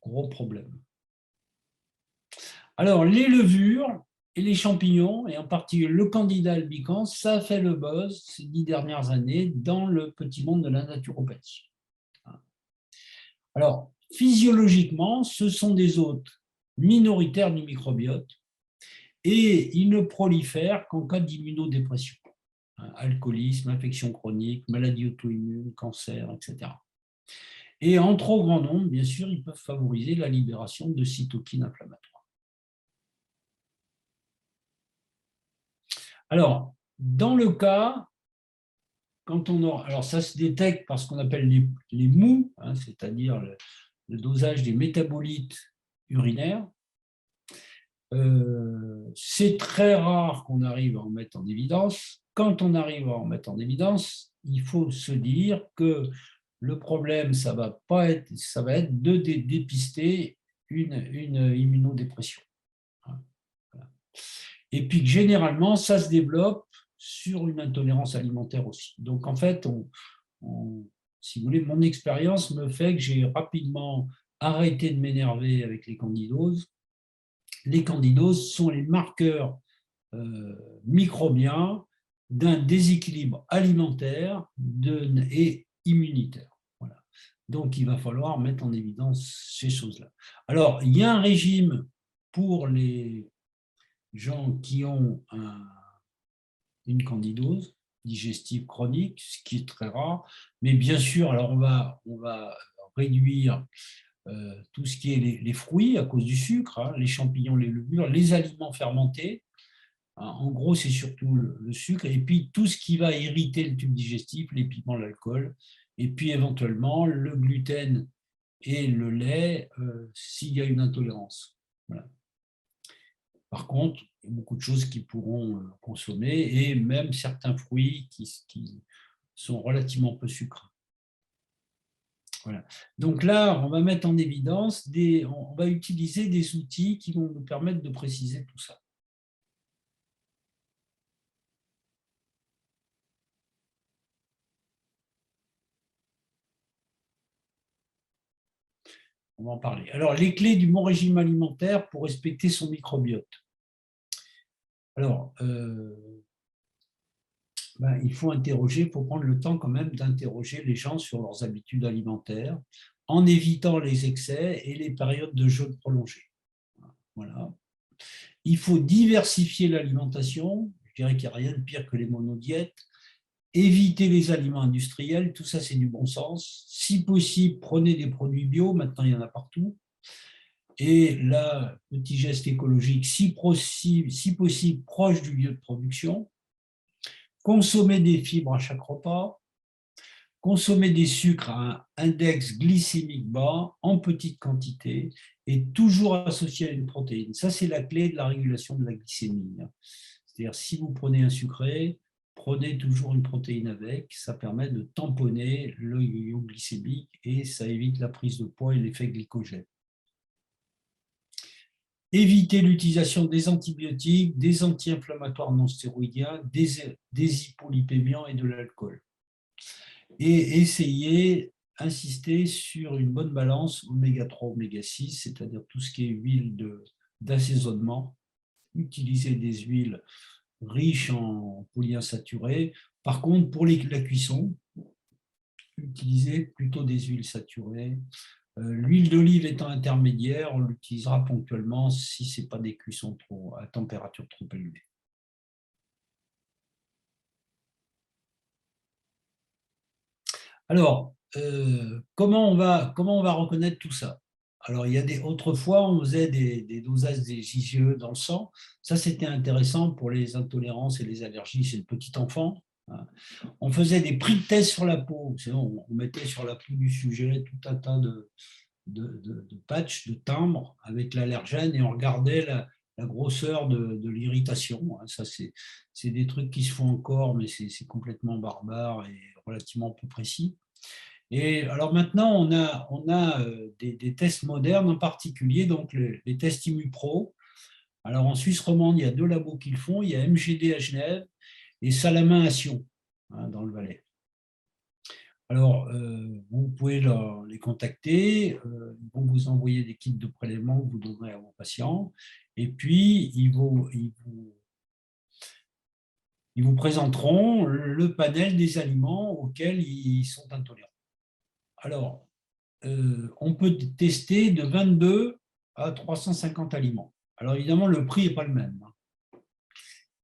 gros problème. Alors les levures et les champignons, et en particulier le candida albicans, ça fait le buzz ces 10 dernières années dans le petit monde de la naturopathie. Alors, physiologiquement, ce sont des hôtes minoritaires du microbiote et ils ne prolifèrent qu'en cas d'immunodépression. Alcoolisme, infection chronique, maladie auto-immune, cancer, etc. Et en trop grand nombre, bien sûr, ils peuvent favoriser la libération de cytokines inflammatoires. Alors, dans le cas, alors ça se détecte par ce qu'on appelle les mous, c'est-à-dire le dosage des métabolites urinaires. C'est très rare qu'on arrive à en mettre en évidence. Quand on arrive à en mettre en évidence, il faut se dire que le problème, ça va être de dépister une immunodépression. Et puis généralement, ça se développe sur une intolérance alimentaire aussi. Donc en fait, si vous voulez, mon expérience me fait que j'ai rapidement arrêté de m'énerver avec les candidoses. Les candidoses sont les marqueurs microbiens d'un déséquilibre alimentaire et immunitaire. Voilà. Donc, il va falloir mettre en évidence ces choses-là. Alors, il y a un régime pour les gens qui ont une candidose digestive chronique, ce qui est très rare, mais bien sûr, alors on va réduire tout ce qui est les fruits à cause du sucre, les champignons, les levures, les aliments fermentés. En gros, c'est surtout le sucre, et puis tout ce qui va irriter le tube digestif, les piments, l'alcool, et puis éventuellement le gluten et le lait s'il y a une intolérance. Voilà. Par contre, il y a beaucoup de choses qu'ils pourront consommer, et même certains fruits qui sont relativement peu sucrés. Voilà. Donc là, on va mettre en évidence, on va utiliser des outils qui vont nous permettre de préciser tout ça. on va en parler. Alors, les clés du bon régime alimentaire pour respecter son microbiote. Alors, il faut prendre le temps quand même d'interroger les gens sur leurs habitudes alimentaires en évitant les excès et les périodes de jeûne prolongées. Voilà. Il faut diversifier l'alimentation. Je dirais qu'il n'y a rien de pire que les monodiètes. Éviter les aliments industriels, tout ça c'est du bon sens. Si possible, prenez des produits bio, maintenant il y en a partout. Et là, petit geste écologique, si possible, proche du lieu de production. Consommer des fibres à chaque repas. Consommer des sucres à un index glycémique bas, en petite quantité, et toujours associé à une protéine. Ça, c'est la clé de la régulation de la glycémie. C'est-à-dire, si vous prenez un sucré, prenez toujours une protéine avec. Ça permet de tamponner le yo-yo glycémique et ça évite la prise de poids et l'effet glycogène. Éviter l'utilisation des antibiotiques, des anti-inflammatoires non stéroïdiens, des hypolipémiants et de l'alcool. Et insister sur une bonne balance oméga 3, oméga 6, c'est-à-dire tout ce qui est huile d'assaisonnement. Utiliser des huiles riches en polyinsaturés. Par contre, pour la cuisson, utilisez plutôt des huiles saturées. L'huile d'olive étant intermédiaire, on l'utilisera ponctuellement si ce n'est pas des cuissons à température trop élevée. Alors, comment on va reconnaître tout ça? Alors, autrefois, on faisait des dosages des IgE dans le sang. Ça, c'était intéressant pour les intolérances et les allergies chez le petit enfant. On faisait des prix de test sur la peau. On mettait sur la peau du sujet tout un tas de patchs, de timbres avec l'allergène et on regardait la grosseur de l'irritation. Ça, c'est des trucs qui se font encore, mais c'est complètement barbare et relativement peu précis. Et alors maintenant, on a des tests modernes, en particulier donc les tests ImmuPro. Alors en Suisse romande, il y a 2 labos qui le font. Il y a MGD à Genève et Salamin à Sion, dans le Valais. Alors, vous pouvez les contacter, ils vont vous envoyer des kits de prélèvement que vous donnerez à vos patients, et puis ils vous présenteront le panel des aliments auxquels ils sont intolérants. Alors, on peut tester de 22 à 350 aliments. Alors, évidemment, le prix n'est pas le même.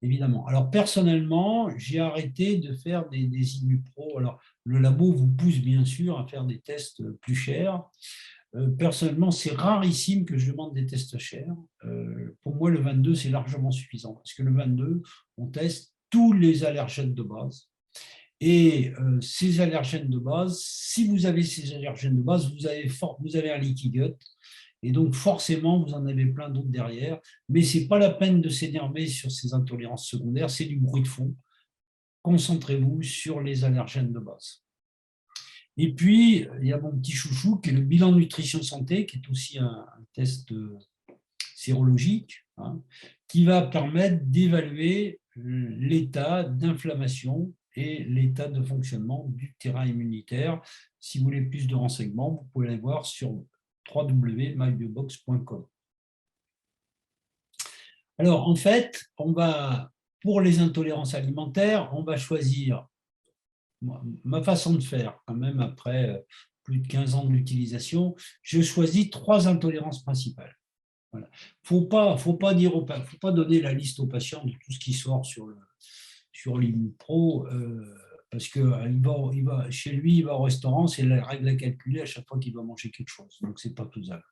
Évidemment. Alors, personnellement, j'ai arrêté de faire des ImmuPro. Alors, le labo vous pousse bien sûr à faire des tests plus chers. Personnellement, c'est rarissime que je demande des tests chers. Pour moi, le 22, c'est largement suffisant parce que le 22, on teste tous les allergènes de base. Et ces allergènes de base, si vous avez ces allergènes de base, vous avez un leaky gut. Et donc, forcément, vous en avez plein d'autres derrière. Mais ce n'est pas la peine de s'énerver sur ces intolérances secondaires, c'est du bruit de fond. Concentrez-vous sur les allergènes de base. Et puis, il y a mon petit chouchou qui est le bilan nutrition santé, qui est aussi un test sérologique, qui va permettre d'évaluer l'état d'inflammation et l'état de fonctionnement du terrain immunitaire. Si vous voulez plus de renseignements, vous pouvez aller voir sur www.mybiobox.com. Alors, en fait, pour les intolérances alimentaires, on va choisir ma façon de faire, quand même, après plus de 15 ans de l'utilisation, je choisis 3 intolérances principales. Voilà. Faut pas donner la liste aux patients de tout ce qui sort sur l'ImmuPro, parce que chez lui, il va au restaurant, c'est la règle à calculer à chaque fois qu'il va manger quelque chose. Donc, c'est pas faisable.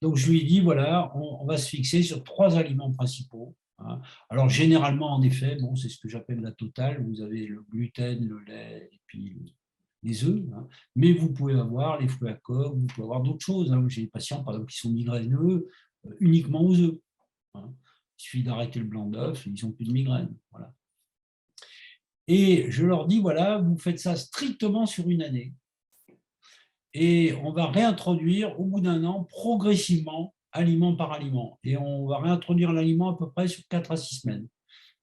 Donc, je lui dis, voilà, on va se fixer sur 3 aliments principaux. Alors, généralement, en effet, c'est ce que j'appelle la totale. Vous avez le gluten, le lait et puis les œufs. Mais vous pouvez avoir les fruits à coque, vous pouvez avoir d'autres choses. J'ai des patients, par exemple, qui sont migraineux uniquement aux œufs. Il suffit d'arrêter le blanc d'œuf et ils n'ont plus de migraine. Voilà. Et je leur dis, voilà, vous faites ça strictement sur une année. Et on va réintroduire au bout d'1 an, progressivement, aliment par aliment. Et on va réintroduire l'aliment à peu près sur 4 à 6 semaines.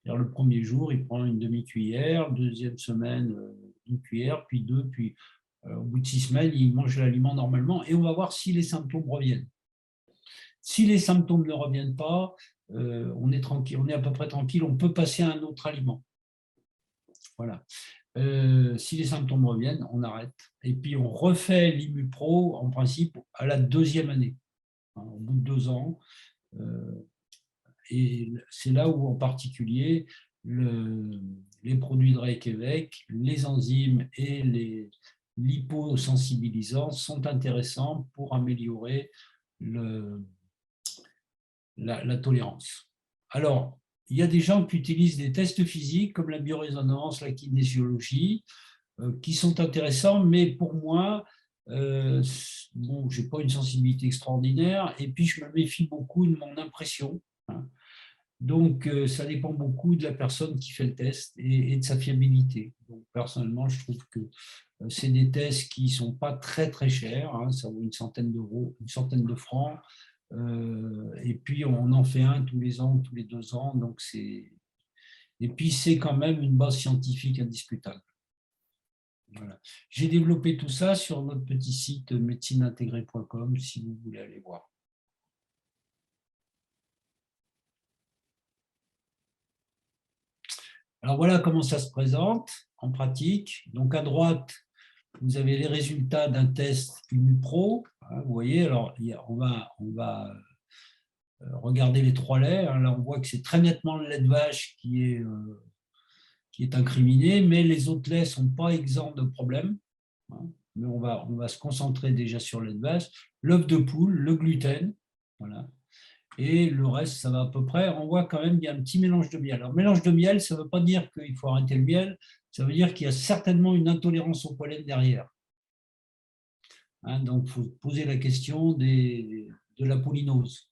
Le premier jour, il prend une demi-cuillère, deuxième semaine, une cuillère, puis 2, puis Au bout de 6 semaines, il mange l'aliment normalement et on va voir si les symptômes reviennent. Si les symptômes ne reviennent pas, on est tranquille, on est à peu près tranquille, on peut passer à un autre aliment. Voilà. Si les symptômes reviennent, on arrête. Et puis, on refait l'Immupro, en principe, à la 2e année, au bout de 2 ans. Et c'est là où, en particulier, les produits de Reykjavik, les enzymes et les liposensibilisants sont intéressants pour améliorer la tolérance. Alors, il y a des gens qui utilisent des tests physiques comme la biorésonance, la kinésiologie, qui sont intéressants, mais pour moi, bon, je n'ai pas une sensibilité extraordinaire et puis je me méfie beaucoup de mon impression. Donc, ça dépend beaucoup de la personne qui fait le test et de sa fiabilité. Donc, personnellement, je trouve que c'est des tests qui ne sont pas très, très chers. Ça vaut une centaine d'euros, une centaine de francs. Et puis, on en fait un tous les ans ou tous les 2 ans. Donc, et puis, c'est quand même une base scientifique indiscutable. Voilà. J'ai développé tout ça sur notre petit site médecineintégrée.com si vous voulez aller voir. Alors voilà comment ça se présente en pratique. Donc à droite, vous avez les résultats d'un test Immupro. Vous voyez, alors on va regarder les 3 laits. Là, on voit que c'est très nettement le lait de vache qui est incriminé, mais les autres laits ne sont pas exempts de problème. Mais on va se concentrer déjà sur le lait de vache, l'œuf de poule, le gluten. Voilà. Et le reste, ça va à peu près. On voit quand même qu'il y a un petit mélange de miel. Alors, mélange de miel, ça ne veut pas dire qu'il faut arrêter le miel, ça veut dire qu'il y a certainement une intolérance au pollen derrière. Donc, il faut poser la question de la pollinose.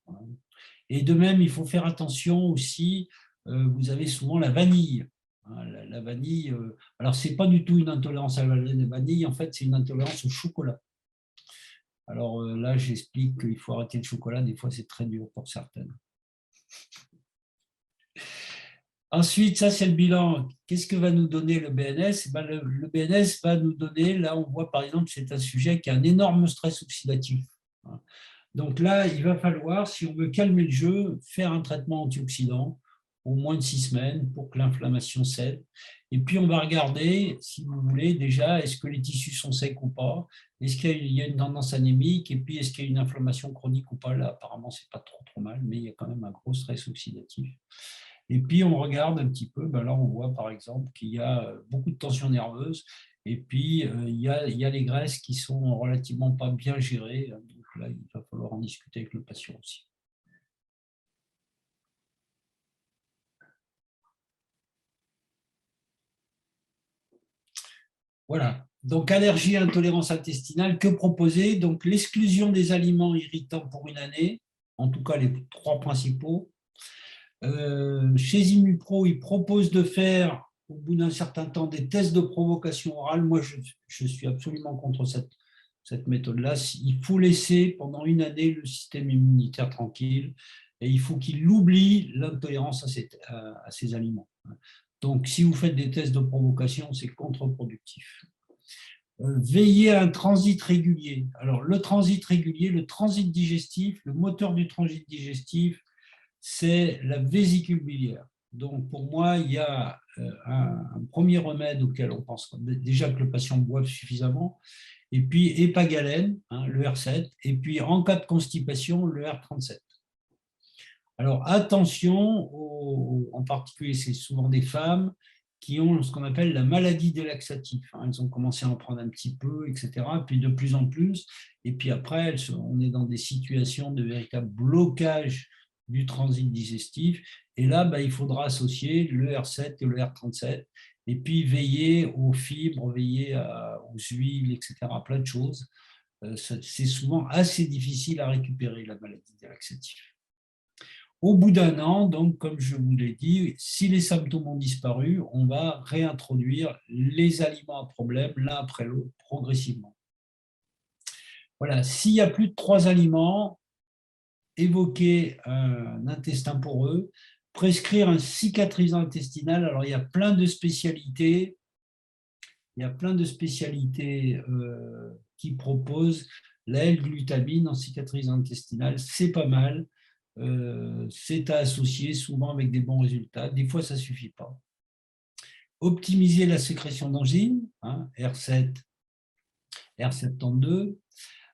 Et de même, il faut faire attention aussi, vous avez souvent la vanille. La vanille, alors ce n'est pas du tout une intolérance à la vanille, en fait, c'est une intolérance au chocolat. Alors là, j'explique qu'il faut arrêter le chocolat, des fois c'est très dur pour certaines. Ensuite, ça c'est le bilan. Qu'est-ce que va nous donner le BNS? Le BNS va nous donner, là on voit par exemple, c'est un sujet qui a un énorme stress oxydatif. Donc là, il va falloir, si on veut calmer le jeu, faire un traitement antioxydant au moins de 6 semaines pour que l'inflammation cède. Et puis, on va regarder, si vous voulez, déjà, est-ce que les tissus sont secs ou pas? Est-ce qu'il y a une tendance anémique? Et puis, est-ce qu'il y a une inflammation chronique ou pas? Là, apparemment, ce n'est pas trop mal, mais il y a quand même un gros stress oxydatif. Et puis, on regarde un petit peu, là, on voit par exemple qu'il y a beaucoup de tension nerveuse. Et puis, il y a les graisses qui sont relativement pas bien gérées. Donc là, il va falloir en discuter avec le patient aussi. Voilà. Donc, allergie et intolérance intestinale, que proposer? Donc, l'exclusion des aliments irritants pour une année, en tout cas les 3 principaux. Chez Immupro, ils proposent de faire, au bout d'un certain temps, des tests de provocation orale. Moi, je suis absolument contre cette méthode-là. Il faut laisser pendant une année le système immunitaire tranquille et il faut qu'il oublie l'intolérance à ces aliments. Donc, si vous faites des tests de provocation, c'est contre-productif. Veillez à un transit régulier. Alors, le transit régulier, le transit digestif, le moteur du transit digestif, c'est la vésicule biliaire. Donc, pour moi, il y a un premier remède auquel on pense déjà que le patient boive suffisamment, et puis épagalène, le R7, et puis en cas de constipation, le R37. Alors, attention, en particulier, c'est souvent des femmes qui ont ce qu'on appelle la maladie des laxatifs. Elles ont commencé à en prendre un petit peu, etc., puis de plus en plus, et puis après, on est dans des situations de véritable blocage du transit digestif, et là, il faudra associer le R7 et le R37, et puis veiller aux fibres, veiller aux huiles, etc., plein de choses. C'est souvent assez difficile à récupérer, la maladie des laxatifs. Au bout d'un an, donc, comme je vous l'ai dit, si les symptômes ont disparu, on va réintroduire les aliments à problème l'un après l'autre progressivement. Voilà, s'il y a plus de 3 aliments, évoquer un intestin poreux, prescrire un cicatrisant intestinal. Alors, il y a plein de spécialités. il y a plein de spécialités qui proposent la L-glutamine en cicatrice intestinale. C'est pas mal. C'est à associer souvent avec des bons résultats. Des fois, ça ne suffit pas. Optimiser la sécrétion d'enzymes, R7, R72.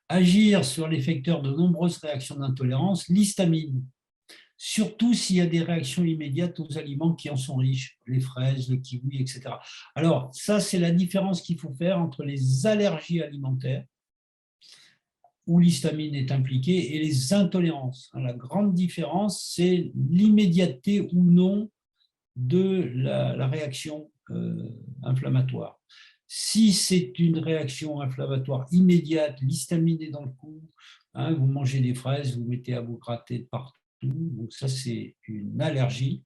Agir sur l'effecteur de nombreuses réactions d'intolérance, l'histamine. Surtout s'il y a des réactions immédiates aux aliments qui en sont riches, les fraises, le kiwi, etc. Alors, ça, c'est la différence qu'il faut faire entre les allergies alimentaires, où l'histamine est impliquée, et les intolérances. La grande différence, c'est l'immédiateté ou non de la réaction inflammatoire. Si c'est une réaction inflammatoire immédiate, l'histamine est dans le coup, vous mangez des fraises, vous mettez à vous gratter de partout, donc ça c'est une allergie.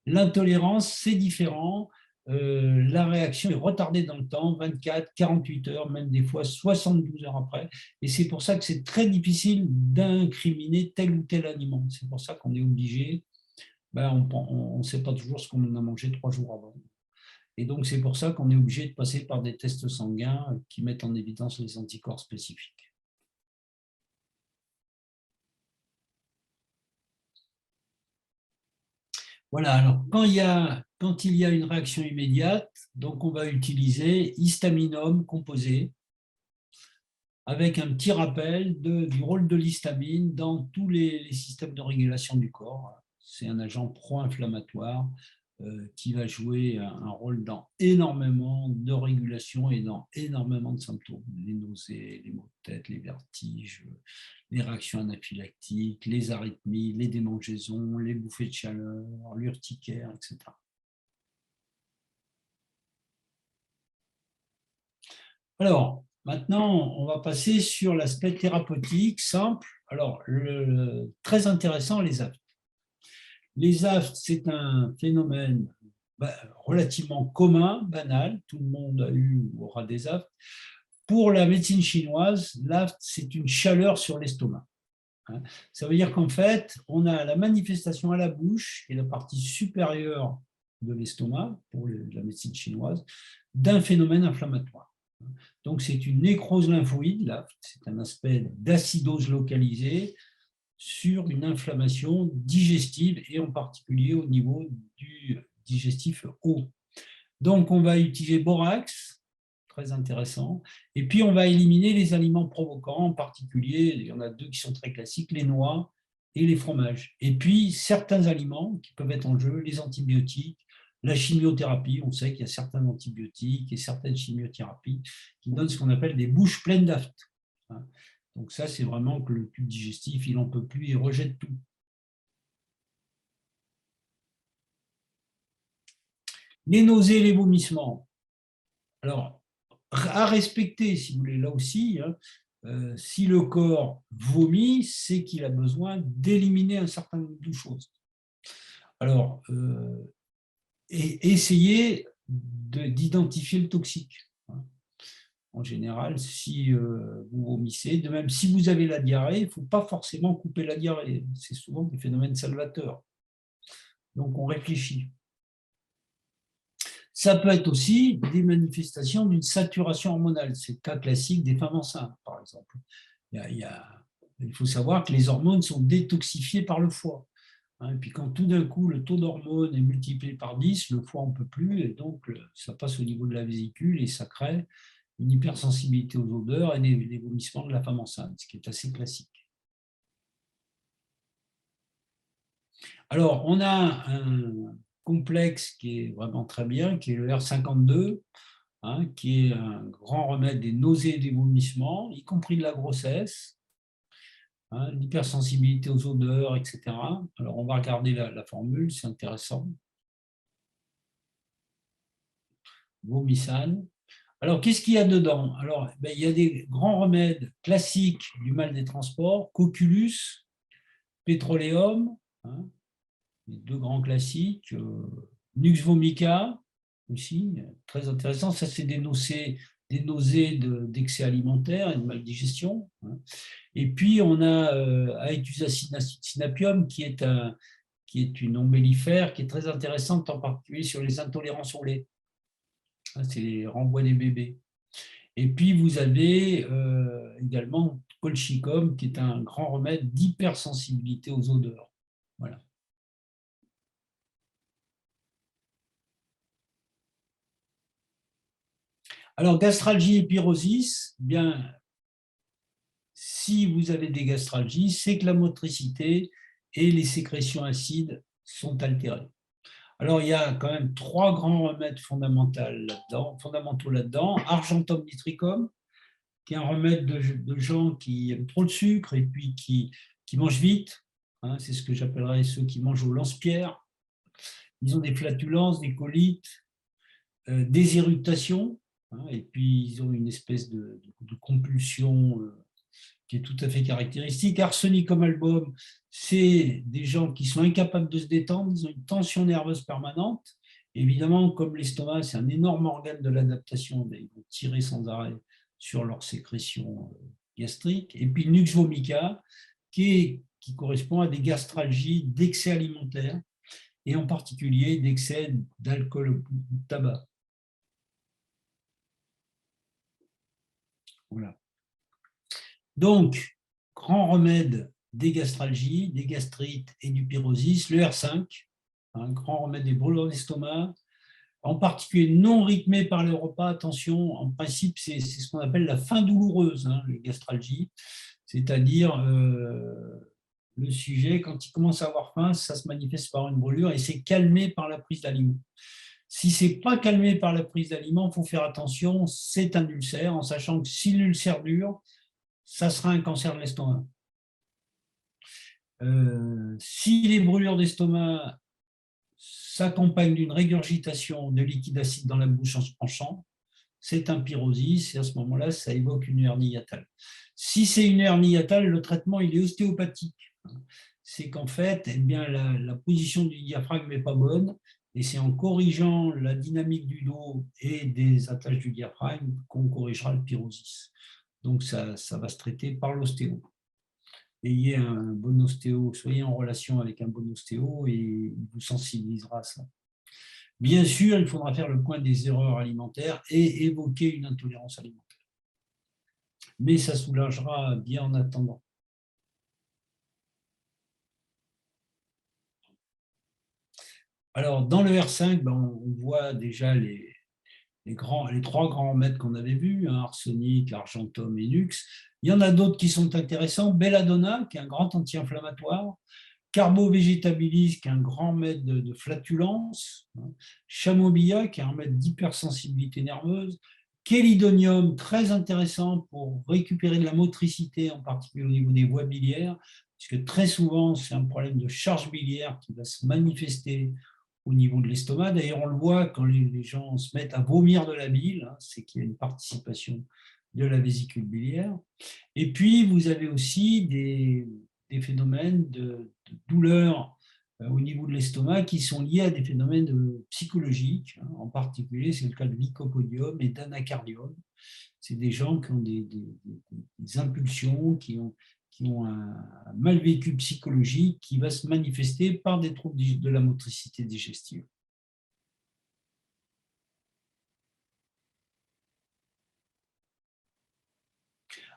L'intolérance, c'est différent. La réaction est retardée dans le temps, 24, 48 heures, même des fois 72 heures après. Et c'est pour ça que c'est très difficile d'incriminer tel ou tel aliment. C'est pour ça qu'on est obligé, on ne sait pas toujours ce qu'on a mangé 3 jours avant. Et donc, c'est pour ça qu'on est obligé de passer par des tests sanguins qui mettent en évidence les anticorps spécifiques. Voilà, alors quand il y a une réaction immédiate, donc on va utiliser histaminum composé avec un petit rappel du rôle de l'histamine dans tous les systèmes de régulation du corps. C'est un agent pro-inflammatoire qui va jouer un rôle dans énormément de régulation et dans énormément de symptômes. Les nausées, les maux de tête, les vertiges, les réactions anaphylactiques, les arythmies, les démangeaisons, les bouffées de chaleur, l'urticaire, etc. Alors, maintenant, on va passer sur l'aspect thérapeutique simple. Alors, très intéressant, les aftes. Les aftes, c'est un phénomène relativement commun, banal. Tout le monde a eu ou aura des aftes. Pour la médecine chinoise, l'aft, c'est une chaleur sur l'estomac. Ça veut dire qu'en fait, on a la manifestation à la bouche, qui est la partie supérieure de l'estomac, pour la médecine chinoise, d'un phénomène inflammatoire. Donc, c'est une nécrose lymphoïde, l'aft, c'est un aspect d'acidose localisée sur une inflammation digestive et en particulier au niveau du digestif haut. Donc, on va utiliser borax, très intéressant, et puis on va éliminer les aliments provoquants, en particulier, il y en a 2 qui sont très classiques, les noix et les fromages. Et puis, certains aliments qui peuvent être en jeu, les antibiotiques, la chimiothérapie, on sait qu'il y a certains antibiotiques et certaines chimiothérapies qui donnent ce qu'on appelle des bouches pleines d'aft. Donc ça, c'est vraiment que le tube digestif, il n'en peut plus, il rejette tout. Les nausées, les vomissements. Alors, à respecter, si vous voulez, là aussi, si le corps vomit, c'est qu'il a besoin d'éliminer un certain nombre de choses. Alors, essayez d'identifier le toxique. En général, si vous vomissez, de même si vous avez la diarrhée, il ne faut pas forcément couper la diarrhée. C'est souvent des phénomènes salvateurs. Donc, on réfléchit. Ça peut être aussi des manifestations d'une saturation hormonale. C'est le cas classique des femmes enceintes, par exemple. Il faut savoir que les hormones sont détoxifiées par le foie. Et puis quand tout d'un coup, le taux d'hormones est multiplié par 10, le foie n'en peut plus, et donc ça passe au niveau de la vésicule et ça crée une hypersensibilité aux odeurs et des vomissements de la femme enceinte, ce qui est assez classique. Alors, on a un complexe qui est vraiment très bien, qui est le R52, qui est un grand remède des nausées et des vomissements, y compris de la grossesse, l'hypersensibilité aux odeurs, etc. Alors, on va regarder la formule, c'est intéressant. Vomissane. Alors, qu'est-ce qu'il y a dedans? Alors, il y a des grands remèdes classiques du mal des transports, Coculus, Pétroléum, les 2 grands classiques, Nux vomica, aussi, très intéressant. Ça, c'est des nausées d'excès alimentaire et de maldigestion. Et puis, on a Aetusa sinapium, qui est une ombellifère qui est très intéressante, en particulier sur les intolérances au lait. C'est les renvois des bébés. Et puis, vous avez également colchicum, qui est un grand remède d'hypersensibilité aux odeurs. Voilà. Alors, gastralgie et pyrosis, bien, si vous avez des gastralgies, c'est que la motricité et les sécrétions acides sont altérées. Alors, il y a quand même 3 grands remèdes fondamentaux là-dedans. Argentum nitricum, qui est un remède de gens qui aiment trop le sucre et puis qui mangent vite. Hein, c'est ce que j'appellerais ceux qui mangent au lance-pierre. Ils ont des flatulences, des colites, des irritations, hein, et puis ils ont une espèce de compulsion qui est tout à fait caractéristique. Arsenicum album, c'est des gens qui sont incapables de se détendre, ils ont une tension nerveuse permanente. Évidemment, comme l'estomac, c'est un énorme organe de l'adaptation, ils vont tirer sans arrêt sur leur sécrétion gastrique. Et puis nux vomica, qui correspond à des gastralgies d'excès alimentaire, et en particulier d'excès d'alcool ou de tabac. Voilà. Donc, grand remède des gastralgies, des gastrites et du pyrosis, le R5, un grand remède des brûlures d'estomac, en particulier non rythmé par les repas. Attention, en principe, c'est ce qu'on appelle la faim douloureuse, hein, les gastralgies, c'est-à-dire le sujet, quand il commence à avoir faim, ça se manifeste par une brûlure et c'est calmé par la prise d'aliments. Si ce n'est pas calmé par la prise d'aliments, il faut faire attention, c'est un ulcère, en sachant que si l'ulcère dure, ça sera un cancer de l'estomac. Si les brûlures d'estomac s'accompagnent d'une régurgitation de liquide acide dans la bouche en se penchant, c'est un pyrosis et à ce moment-là, ça évoque une hernie hiatale. Si c'est une hernie hiatale, le traitement il est ostéopathique. C'est qu'en fait, eh bien, la position du diaphragme n'est pas bonne et c'est en corrigeant la dynamique du dos et des attaches du diaphragme qu'on corrigera le pyrosis. Donc, ça va se traiter par l'ostéo. Ayez un bon ostéo, soyez en relation avec un bon ostéo et il vous sensibilisera à ça. Bien sûr, il faudra faire le point des erreurs alimentaires et évoquer une intolérance alimentaire. Mais ça soulagera bien en attendant. Alors, dans le R5, on voit déjà les 3 grands remèdes qu'on avait vus, hein, arsenic, argentum et nux. Il y en a d'autres qui sont intéressants. Belladonna, qui est un grand anti-inflammatoire. Carbo-végétabilis, qui est un grand remède de flatulence. Chamobilla, qui est un remède d'hypersensibilité nerveuse. Chelidonium, très intéressant pour récupérer de la motricité, en particulier au niveau des voies biliaires, puisque très souvent, c'est un problème de charge biliaire qui va se manifester au niveau de l'estomac. D'ailleurs, on le voit quand les gens se mettent à vomir de la bile, hein, c'est qu'il y a une participation de la vésicule biliaire. Et puis, vous avez aussi des phénomènes de douleur au niveau de l'estomac qui sont liés à des phénomènes psychologiques. Hein. En particulier, c'est le cas de lycopodium et d'anacardium. C'est des gens qui ont des impulsions, qui ont un mal vécu psychologique qui va se manifester par des troubles de la motricité digestive.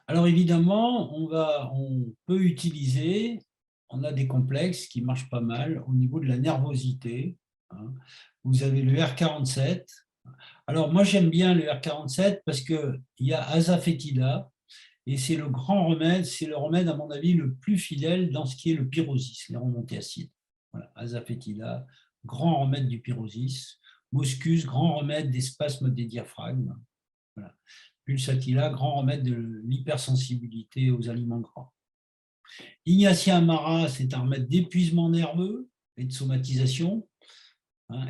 Alors évidemment, on peut utiliser, on a des complexes qui marchent pas mal au niveau de la nervosité. Hein. Vous avez le R47. Alors moi j'aime bien le R47 parce qu'il y a azafoetida, et c'est le grand remède, c'est le remède, à mon avis, le plus fidèle dans ce qui est le pyrosis, les remontées acides. Voilà, azafoetida, grand remède du pyrosis. Moscus, grand remède des spasmes des diaphragmes. Voilà. Pulsatilla, grand remède de l'hypersensibilité aux aliments gras. Ignacia amara, c'est un remède d'épuisement nerveux et de somatisation.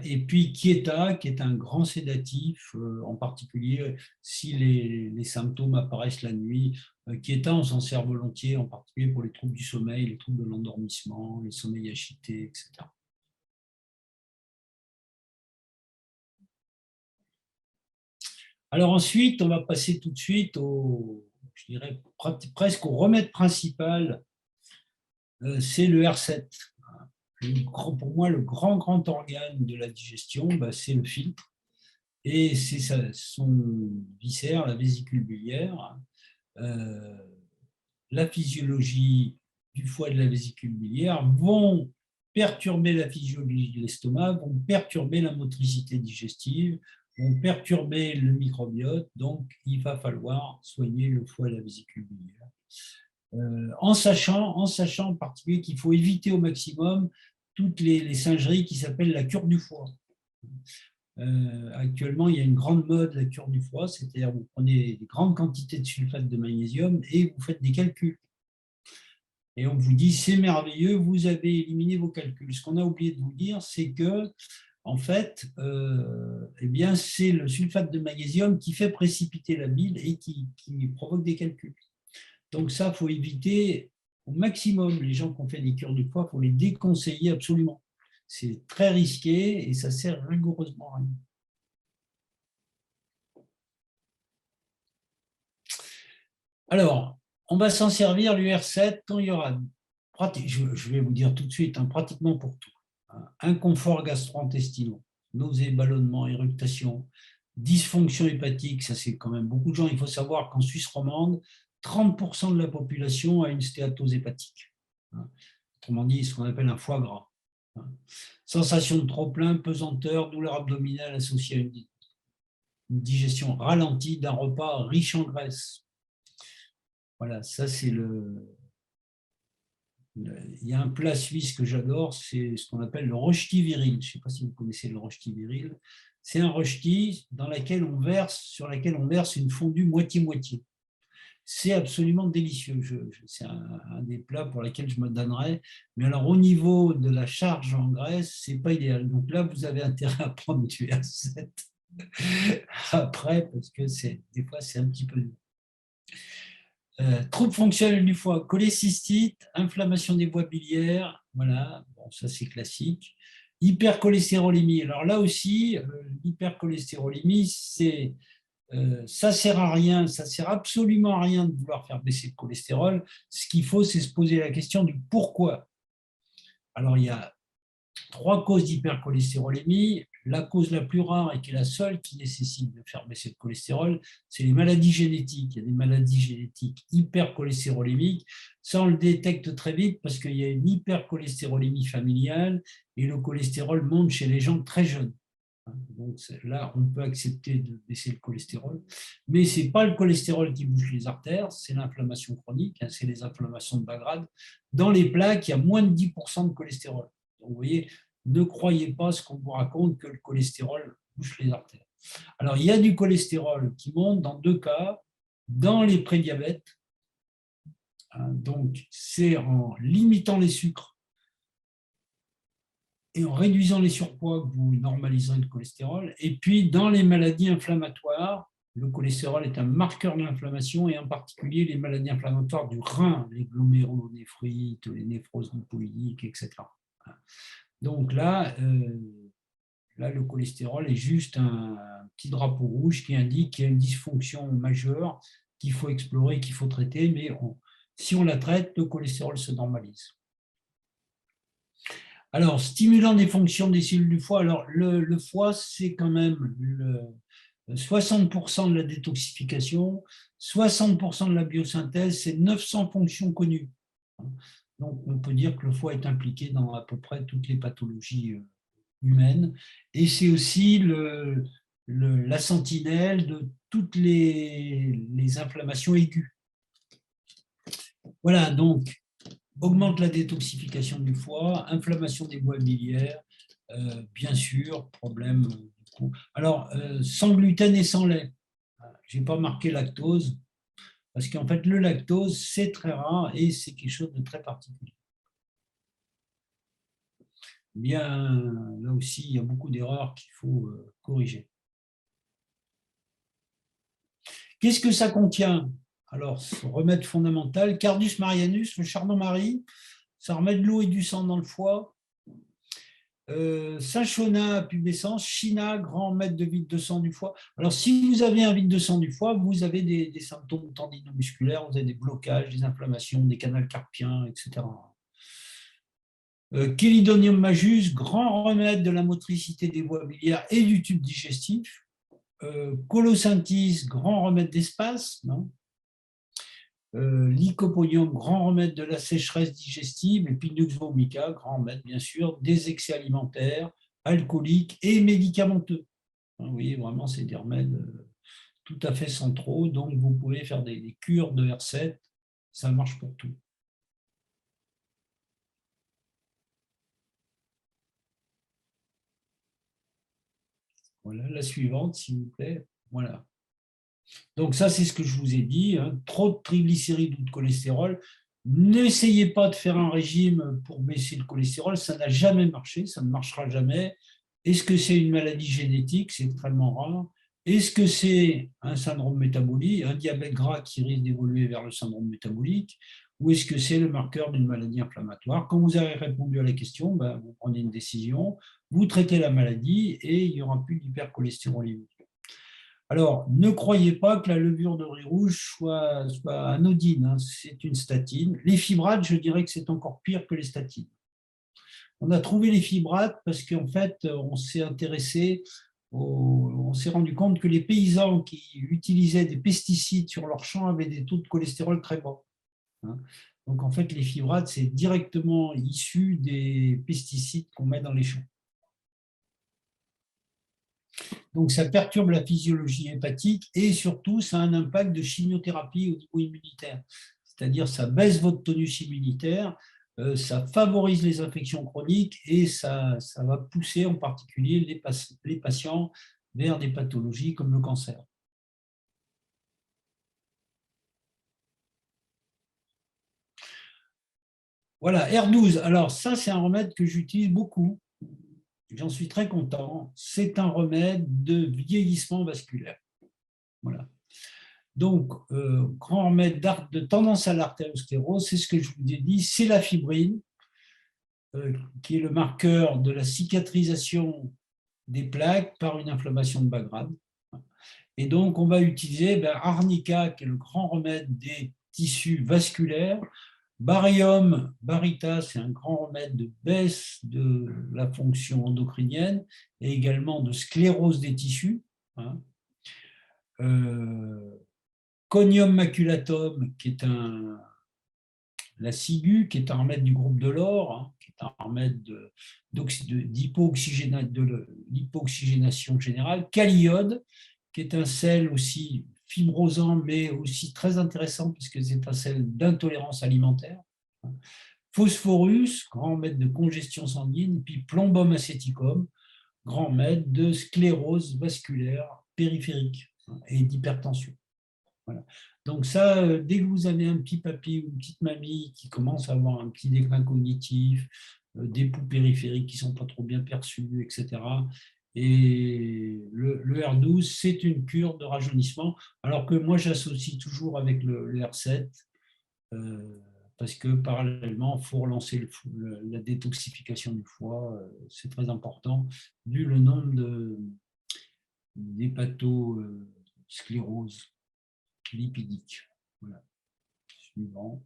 Et puis Quieta, qui est un grand sédatif, en particulier si les symptômes apparaissent la nuit. Quieta, on s'en sert volontiers, en particulier pour les troubles du sommeil, les troubles de l'endormissement, les sommeils agités, etc. Alors ensuite, on va passer tout de suite je dirais presque au remède principal, c'est le R7. Pour moi, le grand organe de la digestion, c'est le filtre. et c'est son viscère, la vésicule biliaire, la physiologie du foie et de la vésicule biliaire vont perturber la physiologie de l'estomac, vont perturber la motricité digestive, vont perturber le microbiote, donc il va falloir soigner le foie et la vésicule biliaire. En sachant en particulier qu'il faut éviter au maximum toutes les singeries qui s'appellent la cure du foie. Actuellement, il y a une grande mode, la cure du foie, c'est-à-dire vous prenez des grandes quantités de sulfate de magnésium et vous faites des calculs. Et on vous dit, c'est merveilleux, vous avez éliminé vos calculs. Ce qu'on a oublié de vous dire, c'est que, en fait, eh bien, c'est le sulfate de magnésium qui fait précipiter la bile et qui provoque des calculs. Donc ça, il faut éviter au maximum. Les gens qui ont fait des cures du foie, il faut les déconseiller absolument. C'est très risqué et ça sert rigoureusement à rien. Alors, on va s'en servir, l'UR7, quand il y aura, je vais vous dire tout de suite, pratiquement pour tout. Inconfort gastro-intestinal, nausées, ballonnements, éructation, dysfonction hépatique, ça c'est quand même beaucoup de gens. Il faut savoir qu'en Suisse romande, 30% de la population a une stéatose hépatique. Autrement dit, ce qu'on appelle un foie gras. Sensation de trop-plein, pesanteur, douleur abdominale associée à une digestion ralentie d'un repas riche en graisse. Voilà, ça c'est il y a un plat suisse que j'adore, c'est ce qu'on appelle le rösti viril. Je ne sais pas si vous connaissez le rösti viril. C'est un rösti sur laquelle on verse une fondue moitié-moitié. C'est absolument délicieux. C'est un des plats pour lesquels je me donnerais. Mais alors, au niveau de la charge en graisse, ce n'est pas idéal. Donc là, vous avez intérêt à prendre du R7 après, parce que des fois, c'est un petit peu dur. Troubles fonctionnels du foie, cholécystite, inflammation des voies biliaires, voilà, bon, ça c'est classique. Hypercholestérolémie, alors là aussi, l'hypercholestérolémie, ça sert à rien, ça sert absolument à rien de vouloir faire baisser le cholestérol. Ce qu'il faut, c'est se poser la question du pourquoi. Alors il y a 3 causes d'hypercholestérolémie. La cause la plus rare et qui est la seule qui nécessite de faire baisser le cholestérol, c'est les maladies génétiques. Il y a des maladies génétiques hypercholestérolémiques. Ça, on le détecte très vite parce qu'il y a une hypercholestérolémie familiale et le cholestérol monte chez les gens très jeunes. Donc là, on peut accepter de baisser le cholestérol, mais ce n'est pas le cholestérol qui bouche les artères, c'est l'inflammation chronique, c'est les inflammations de bas grade. Dans les plaques, il y a moins de 10% de cholestérol. Donc, vous voyez, ne croyez pas ce qu'on vous raconte que le cholestérol bouche les artères. Alors, il y a du cholestérol qui monte dans 2 cas, dans les prédiabètes. Donc, c'est en limitant les sucres et en réduisant les surpoids que vous normaliserez le cholestérol. Et puis, dans les maladies inflammatoires, le cholestérol est un marqueur de l'inflammation et en particulier les maladies inflammatoires du rein, les glomérulonéphrite, les néphroses lipoïdiques, etc. Donc là, le cholestérol est juste un petit drapeau rouge qui indique qu'il y a une dysfonction majeure qu'il faut explorer, qu'il faut traiter, mais si on la traite, le cholestérol se normalise. Alors, stimulant des fonctions des cellules du foie, alors le foie, c'est quand même 60% de la détoxification, 60% de la biosynthèse, c'est 900 fonctions connues. Donc, on peut dire que le foie est impliqué dans à peu près toutes les pathologies humaines. Et c'est aussi la sentinelle de toutes les inflammations aiguës. Voilà, donc, augmente la détoxification du foie, inflammation des voies biliaires, bien sûr, problème du coup. Alors, sans gluten et sans lait. Je n'ai pas marqué lactose, parce qu'en fait, le lactose, c'est très rare et c'est quelque chose de très particulier. Bien, là aussi, il y a beaucoup d'erreurs qu'il faut corriger. Qu'est-ce que ça contient? Alors, remède fondamental, Cardus marianus, le chardon-marie, ça remet de l'eau et du sang dans le foie. Cinchona pubescens, China, grand maître de vide de sang du foie. Alors, si vous avez un vide de sang du foie, vous avez des symptômes tendinomusculaires, vous avez des blocages, des inflammations, des canaux carpiens, etc. Chelidonium majus, grand remède de la motricité des voies biliaires et du tube digestif. Colosynthis, grand remède d'espace, non? Lycopodium, grand remède de la sécheresse digestive, et puis Nux vomica, grand remède bien sûr des excès alimentaires, alcooliques et médicamenteux. Vous voyez, vraiment, c'est des remèdes tout à fait centraux, donc vous pouvez faire des cures de R7, ça marche pour tout. Voilà, la suivante, s'il vous plaît. Voilà. Donc ça, c'est ce que je vous ai dit, hein. Trop de triglycérides ou de cholestérol. N'essayez pas de faire un régime pour baisser le cholestérol, ça n'a jamais marché, ça ne marchera jamais. Est-ce que c'est une maladie génétique? C'est extrêmement rare. Est-ce que c'est un syndrome métabolique, un diabète gras qui risque d'évoluer vers le syndrome métabolique? Ou est-ce que c'est le marqueur d'une maladie inflammatoire? Quand vous avez répondu à la question, ben, vous prenez une décision, vous traitez la maladie et il n'y aura plus d'hypercholestérolémie. Alors, ne croyez pas que la levure de riz rouge soit anodine, hein, c'est une statine. Les fibrates, je dirais que c'est encore pire que les statines. On a trouvé les fibrates parce qu'en fait, on s'est intéressé, on s'est rendu compte que les paysans qui utilisaient des pesticides sur leurs champs avaient des taux de cholestérol très bas, hein. Donc, en fait, les fibrates, c'est directement issu des pesticides qu'on met dans les champs. Donc, ça perturbe la physiologie hépatique et surtout, ça a un impact de chimiothérapie au niveau immunitaire. C'est-à-dire, ça baisse votre tonus immunitaire, ça favorise les infections chroniques et ça va pousser en particulier les patients vers des pathologies comme le cancer. Voilà, R12. Alors, ça, c'est un remède que j'utilise beaucoup. J'en suis très content. C'est un remède de vieillissement vasculaire. Voilà. Donc, grand remède de tendance à l'artériosclérose, c'est ce que je vous ai dit, c'est la fibrine, qui est le marqueur de la cicatrisation des plaques par une inflammation de bas grade. Et donc, on va utiliser arnica, qui est le grand remède des tissus vasculaires. Barium, Barita, c'est un grand remède de baisse de la fonction endocrinienne et également de sclérose des tissus, hein. Conium maculatum, qui est la ciguë, qui est un remède du groupe de l'or, hein, qui est un remède de l'hypooxygénation générale. Caliode, qui est un sel aussi fibrosant, mais aussi très intéressant, puisque c'est un sel d'intolérance alimentaire. Phosphorus, grand remède de congestion sanguine, puis plombum acéticum, grand remède de sclérose vasculaire périphérique et d'hypertension. Voilà. Donc ça, dès que vous avez un petit papy ou une petite mamie qui commence à avoir un petit déclin cognitif, des poux périphériques qui ne sont pas trop bien perçus, etc. Et le R12, c'est une cure de rajeunissement, alors que moi, j'associe toujours avec le R7, parce que parallèlement, il faut relancer la détoxification du foie, c'est très important, vu le nombre d'hépatosclérose lipidique. Voilà. Suivant.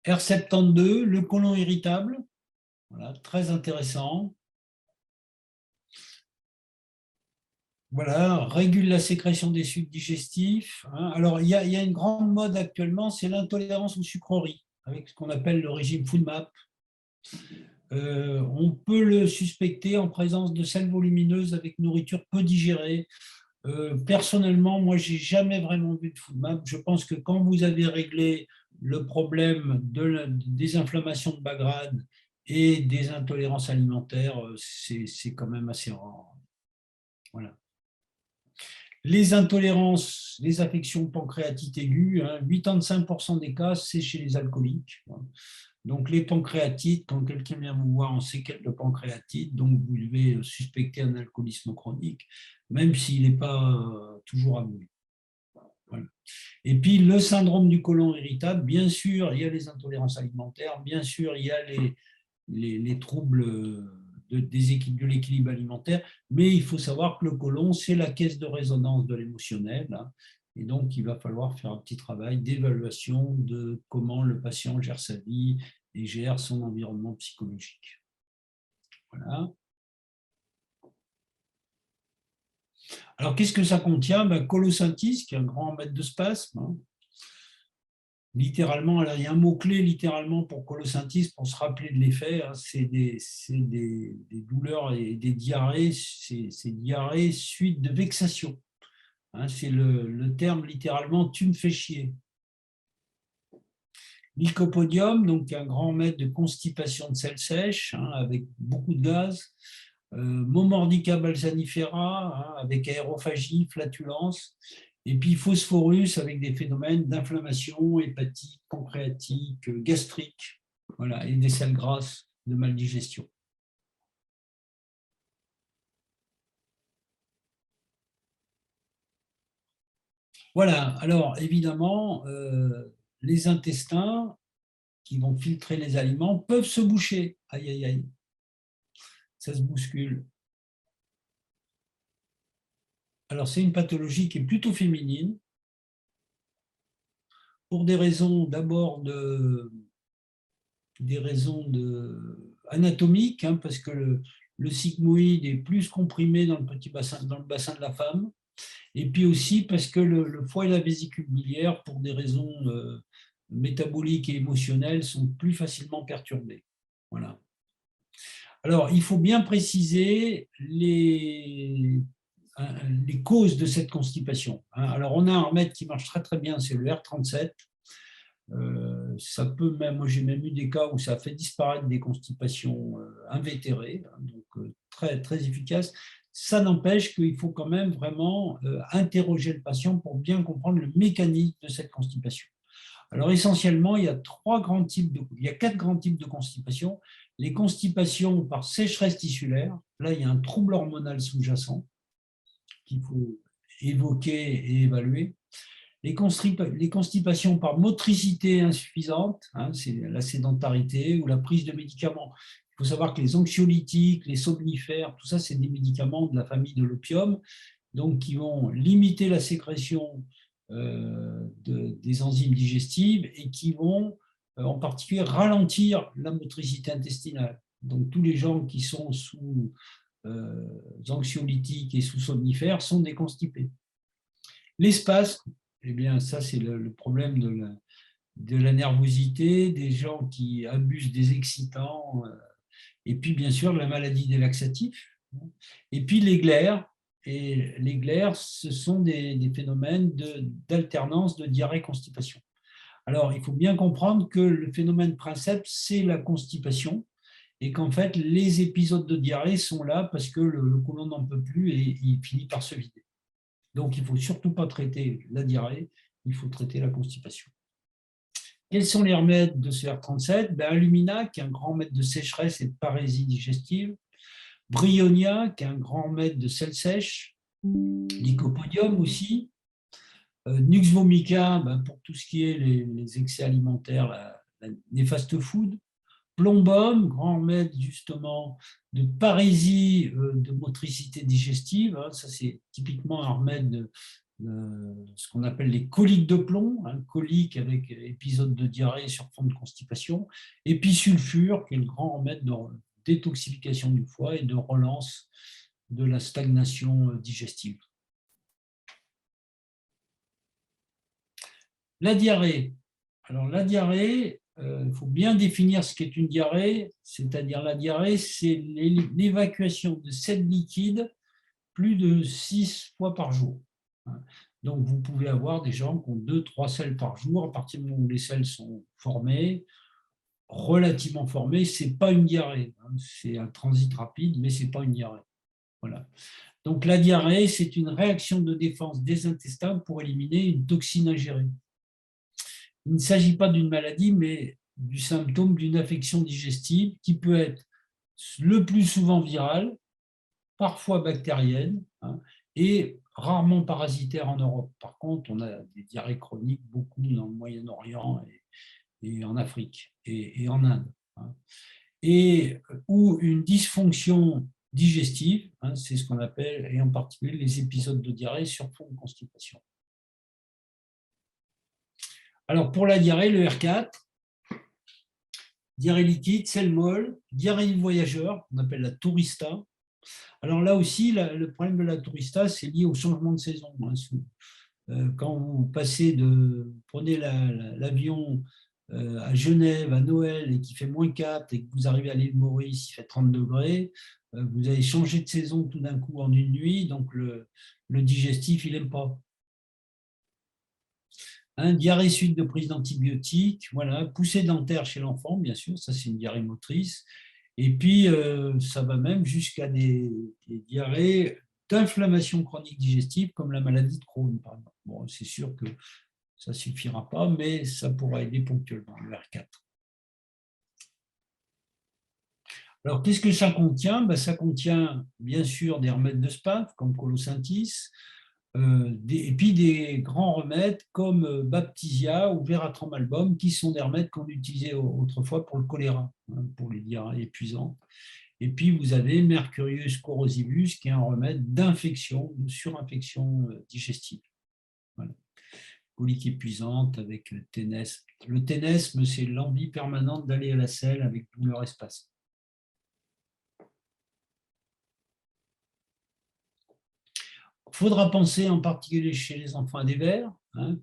R72, le côlon irritable. Voilà, très intéressant. Voilà, régule la sécrétion des sucs digestifs, hein. Alors, il y a une grande mode actuellement, c'est l'intolérance aux sucreries, avec ce qu'on appelle le régime FODMAP. On peut le suspecter en présence de sels volumineuses avec nourriture peu digérée. Personnellement, moi, je n'ai jamais vraiment vu de FODMAP. Je pense que quand vous avez réglé le problème des inflammations de bas grade et des intolérances alimentaires, c'est quand même assez rare. Voilà. Les intolérances, les affections pancréatiques aiguës, hein, 85% des cas, c'est chez les alcooliques. Donc, les pancréatites, quand quelqu'un vient vous voir en séquelles de pancréatite, donc vous devez suspecter un alcoolisme chronique, même s'il n'est pas toujours avoué. Voilà. Et puis, le syndrome du côlon irritable, bien sûr, il y a les intolérances alimentaires, bien sûr, il y a les troubles de l'équilibre alimentaire, mais il faut savoir que le côlon, c'est la caisse de résonance de l'émotionnel, hein, et donc il va falloir faire un petit travail d'évaluation de comment le patient gère sa vie et gère son environnement psychologique. Voilà. Alors, qu'est-ce que ça contient? Ben, colosynthis, qui est un grand maître de spasme. Hein. Littéralement, là, il y a un mot-clé littéralement pour colosynthis, pour se rappeler de l'effet. Hein, c'est des douleurs et des diarrhées, c'est diarrhées suite de vexation. Hein, c'est le terme littéralement « tu me fais chier ». Lycopodium, donc un grand maître de constipation de sel sèche, hein, avec beaucoup de gaz. Momordica balsanifera, hein, avec aérophagie, flatulence. Et puis Phosphorus, avec des phénomènes d'inflammation hépatique, pancréatique, gastrique, voilà, et des sels grasses de maldigestion. Voilà, alors évidemment, les intestins qui vont filtrer les aliments peuvent se boucher. Aïe, aïe, aïe. Ça se bouscule. Alors, c'est une pathologie qui est plutôt féminine, pour des raisons d'abord anatomiques, hein, parce que le sigmoïde est plus comprimé dans le bassin de la femme, et puis aussi parce que le foie et la vésicule biliaire, pour des raisons métaboliques et émotionnelles, sont plus facilement perturbés. Voilà. Alors, il faut bien préciser les causes de cette constipation. Alors, on a un remède qui marche très très bien, c'est le R37. Ça peut même, moi j'ai même eu des cas où ça a fait disparaître des constipations invétérées, donc très très efficace. Ça n'empêche qu'il faut quand même vraiment interroger le patient pour bien comprendre le mécanisme de cette constipation. Alors essentiellement, il y a quatre grands types de constipation. Les constipations par sécheresse tissulaire, là il y a un trouble hormonal sous-jacent qu'il faut évoquer et évaluer. Les constipations par motricité insuffisante, hein, c'est la sédentarité ou la prise de médicaments. Il faut savoir que les anxiolytiques, les somnifères, tout ça, c'est des médicaments de la famille de l'opium, donc qui vont limiter la sécrétion des enzymes digestives et qui vont en particulier ralentir la motricité intestinale. Donc tous les gens qui sont sous anxiolytiques et sous somnifères sont des constipés. Les spasmes, eh bien ça c'est le problème de la nervosité, des gens qui abusent des excitants, et puis bien sûr la maladie des laxatifs, et puis les glaires. Et les glaires, ce sont des phénomènes d'alternance de diarrhée-constipation. Alors, il faut bien comprendre que le phénomène princeps, c'est la constipation, et qu'en fait, les épisodes de diarrhée sont là parce que le côlon n'en peut plus et il finit par se vider. Donc, il ne faut surtout pas traiter la diarrhée, il faut traiter la constipation. Quels sont les remèdes de ce R37? Illumina, qui est un grand maître de sécheresse et de parésie digestive. Bryonia, qui est un grand maître de sel sèche. Lycopodium aussi. Nux vomica, pour tout ce qui est les excès alimentaires, les fast-food. Plumbum, grand maître justement de parésie de motricité digestive. Ça, c'est typiquement un remède de ce qu'on appelle les coliques de plomb, coliques avec épisode de diarrhée sur fond de constipation. Et puis sulfure, qui est le grand remède de détoxification du foie et de relance de la stagnation digestive. La diarrhée. Alors la diarrhée, il faut bien définir ce qu'est une diarrhée, c'est-à-dire la diarrhée, c'est l'évacuation de sels liquides plus de 6 fois par jour. Donc vous pouvez avoir des gens qui ont 2-3 selles par jour, à partir du moment où les selles sont formées, relativement formées, ce n'est pas une diarrhée, c'est un transit rapide, mais ce n'est pas une diarrhée. Voilà. Donc la diarrhée, c'est une réaction de défense des intestins pour éliminer une toxine ingérée. Il ne s'agit pas d'une maladie, mais du symptôme d'une affection digestive qui peut être le plus souvent virale, parfois bactérienne, et rarement parasitaire en Europe. Par contre, on a des diarrhées chroniques beaucoup dans le Moyen-Orient et en Afrique et en Inde. Ou une dysfonction digestive, c'est ce qu'on appelle, et en particulier les épisodes de diarrhée sur fond de constipation. Alors, pour la diarrhée, le R4, diarrhée liquide, selle molle, diarrhée du voyageur, qu'on appelle la tourista. Alors là aussi, le problème de la tourista, c'est lié au changement de saison. Quand vous prenez l'avion à Genève, à Noël, et qu'il fait -4, et que vous arrivez à l'île Maurice, il fait 30 degrés, vous avez changé de saison tout d'un coup en une nuit, donc le digestif, il n'aime pas. Diarrhée suite de prise d'antibiotiques, voilà, poussée dentaire chez l'enfant, bien sûr, ça c'est une diarrhée motrice. Et puis, ça va même jusqu'à des diarrhées d'inflammation chronique digestive, comme la maladie de Crohn, par exemple. Bon, c'est sûr que ça ne suffira pas, mais ça pourra aider ponctuellement, le R4. Alors, qu'est-ce que ça contient? Ça contient, bien sûr, des remèdes de SPAF, comme Colosynthis, et puis des grands remèdes comme Baptisia ou Veratramalbum, qui sont des remèdes qu'on utilisait autrefois pour le choléra, pour les diarrhées épuisantes. Et puis, vous avez Mercurius corrosivus, qui est un remède d'infection, de surinfection digestive. Voilà. Colique épuisante avec le ténesme. Le ténesme, c'est l'envie permanente d'aller à la selle avec douleur espacée. Il faudra penser en particulier chez les enfants à des vers,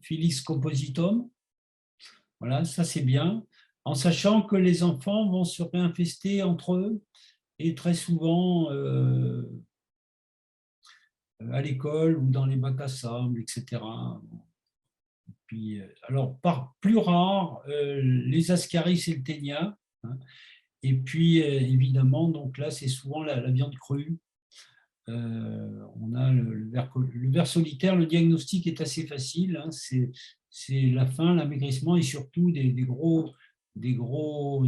Filix compositum. Voilà, ça c'est bien, en sachant que les enfants vont se réinfester entre eux et très souvent à l'école ou dans les bacs à sable, etc. Puis, alors, plus rare, les Ascaris et le ténia. Et puis, évidemment, donc là, c'est souvent la viande crue. On a le ver solitaire, le diagnostic est assez facile, c'est la faim, l'amaigrissement et surtout des gros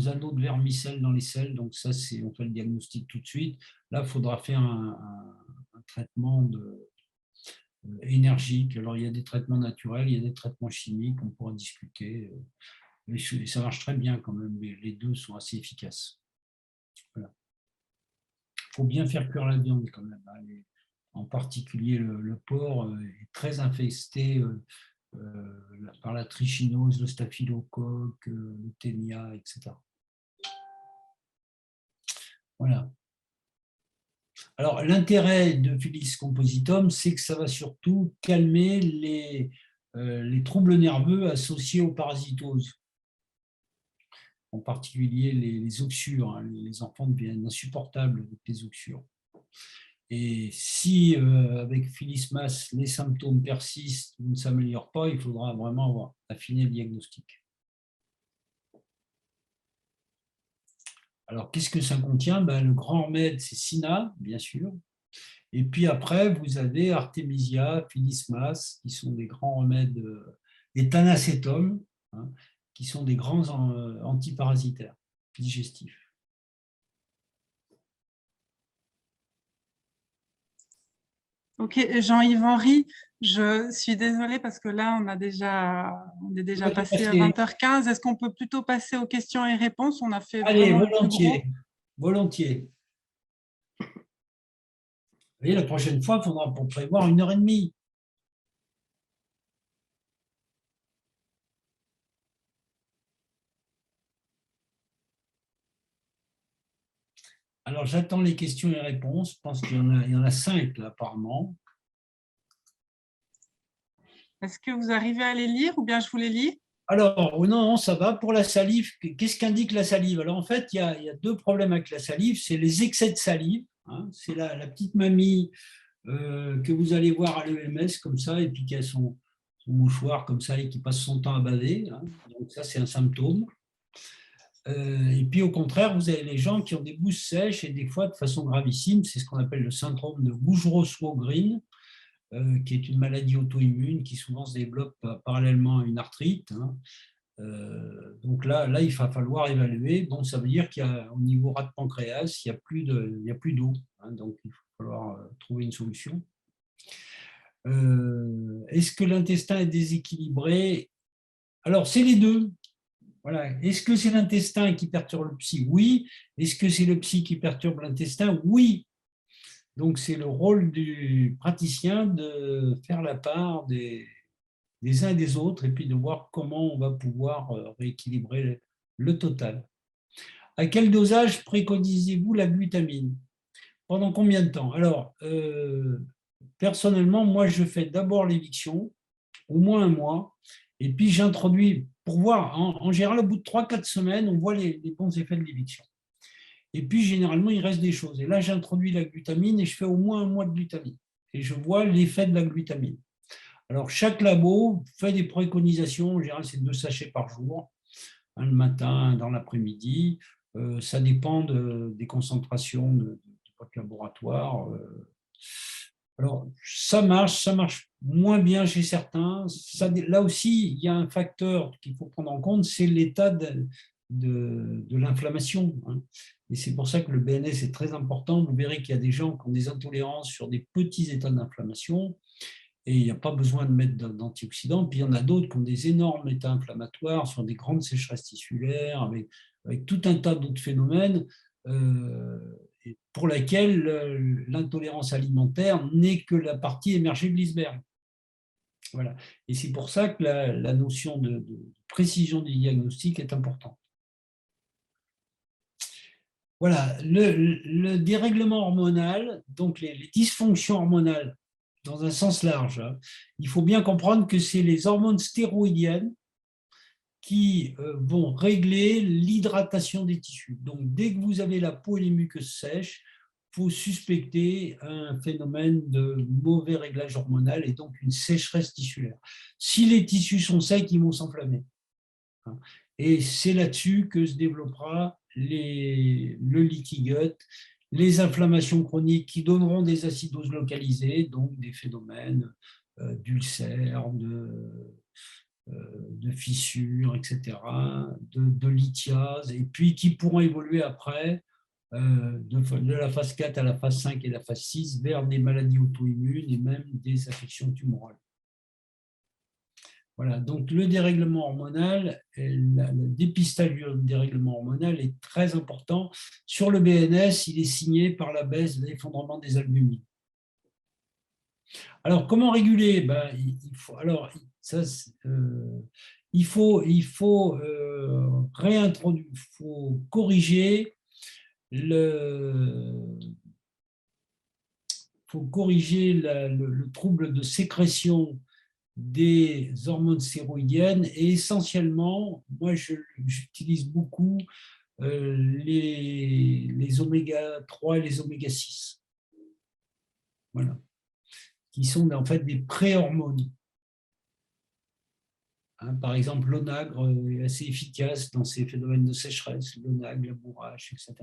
anneaux de vermicelle dans les selles, donc ça, on fait le diagnostic tout de suite. Là, il faudra faire un traitement énergique. Alors, il y a des traitements naturels, il y a des traitements chimiques, on pourra discuter, mais ça marche très bien quand même, les deux sont assez efficaces. Voilà. Il faut bien faire cuire la viande quand même. En particulier, le porc est très infesté par la trichinose, le staphylocoque, le ténia, etc. Voilà. Alors, l'intérêt de Filix compositum, c'est que ça va surtout calmer les troubles nerveux associés aux parasitoses. En particulier les oxyures. Les enfants deviennent insupportables avec les oxyures. Et si avec Philismas, les symptômes persistent ou ne s'améliorent pas, il faudra vraiment affiner le diagnostic. Alors, qu'est-ce que ça contient? Le grand remède, c'est Sina, bien sûr. Et puis après, vous avez Artemisia, Philismas, qui sont des grands remèdes, et Thanacétum, qui sont des grands antiparasitaires digestifs. Ok, Jean-Yves Henry, je suis désolée parce que là, on est déjà passé à 20h15. Est-ce qu'on peut plutôt passer aux questions et réponses? On a fait Allez, vraiment volontiers, volontiers. Vous voyez, la prochaine fois, il faudra prévoir 1h30. Alors, j'attends les questions et réponses. Je pense qu'il y en a 5, là, apparemment. Est-ce que vous arrivez à les lire ou bien je vous les lis? Alors, non, ça va. Pour la salive, qu'est-ce qu'indique la salive? Alors, en fait, il y a deux problèmes avec la salive. C'est les excès de salive. C'est la petite mamie que vous allez voir à l'EMS, comme ça, et puis qui a son mouchoir, comme ça, et qui passe son temps à baver. Donc, ça, c'est un symptôme. Et puis, au contraire, vous avez les gens qui ont des bouches sèches et des fois, de façon gravissime, c'est ce qu'on appelle le syndrome de Gougerot-Swogren, qui est une maladie auto-immune qui souvent se développe parallèlement à une arthrite. Donc là, il va falloir évaluer. Bon, ça veut dire qu'au niveau rat de pancréas, il n'y a plus d'eau. Donc, il va falloir trouver une solution. Est-ce que l'intestin est déséquilibré? Alors, c'est les deux. Voilà. Est-ce que c'est l'intestin qui perturbe le psy? Oui. Est-ce que c'est le psy qui perturbe l'intestin? Oui. Donc, c'est le rôle du praticien de faire la part des uns et des autres et puis de voir comment on va pouvoir rééquilibrer le total. À quel dosage préconisez-vous la glutamine? Pendant combien de temps? Alors, personnellement, moi, je fais d'abord l'éviction, au moins un mois, et puis j'introduis, pour voir, en général, au bout de 3-4 semaines, on voit les bons effets de l'éviction. Et puis, généralement, il reste des choses. Et là, j'introduis la glutamine et je fais au moins un mois de glutamine. Et je vois l'effet de la glutamine. Alors, chaque labo fait des préconisations. En général, c'est 2 sachets par jour, un le matin, un dans l'après-midi. Ça dépend des concentrations de votre laboratoire. Alors, ça marche moins bien chez certains. Là aussi, il y a un facteur qu'il faut prendre en compte, c'est l'état de l'inflammation. Et c'est pour ça que le BNS est très important. Vous verrez qu'il y a des gens qui ont des intolérances sur des petits états d'inflammation et il n'y a pas besoin de mettre d'antioxydants. Puis il y en a d'autres qui ont des énormes états inflammatoires sur des grandes sécheresses tissulaires, avec tout un tas d'autres phénomènes pour laquelle l'intolérance alimentaire n'est que la partie émergée de l'iceberg. Voilà. Et c'est pour ça que la notion de précision du diagnostic est importante. Voilà, le dérèglement hormonal, donc les dysfonctions hormonales, dans un sens large, il faut bien comprendre que c'est les hormones stéroïdiennes qui vont régler l'hydratation des tissus. Donc, dès que vous avez la peau et les muqueuses sèches, il faut suspecter un phénomène de mauvais réglage hormonal et donc une sécheresse tissulaire. Si les tissus sont secs, ils vont s'enflammer. Et c'est là-dessus que se développera le leaky gut, les inflammations chroniques qui donneront des acidoses localisées, donc des phénomènes d'ulcères, de fissures, etc., de lithiase, et puis qui pourront évoluer après de la phase 4 à la phase 5 et la phase 6 vers des maladies auto-immunes et même des affections tumorales. Voilà, donc le dérèglement hormonal, le dépistage du dérèglement hormonal est très important. Sur le BNS, il est signé par la baisse de l'effondrement des albumines. Alors, comment réguler? Il faut réintroduire, il faut corriger le trouble de sécrétion des hormones stéroïdiennes et essentiellement, moi j'utilise beaucoup les oméga 3 et les oméga 6. Voilà. Qui sont en fait des pré-hormones. Par exemple, l'onagre est assez efficace dans ces phénomènes de sécheresse, l'onagre, la bourrache, etc.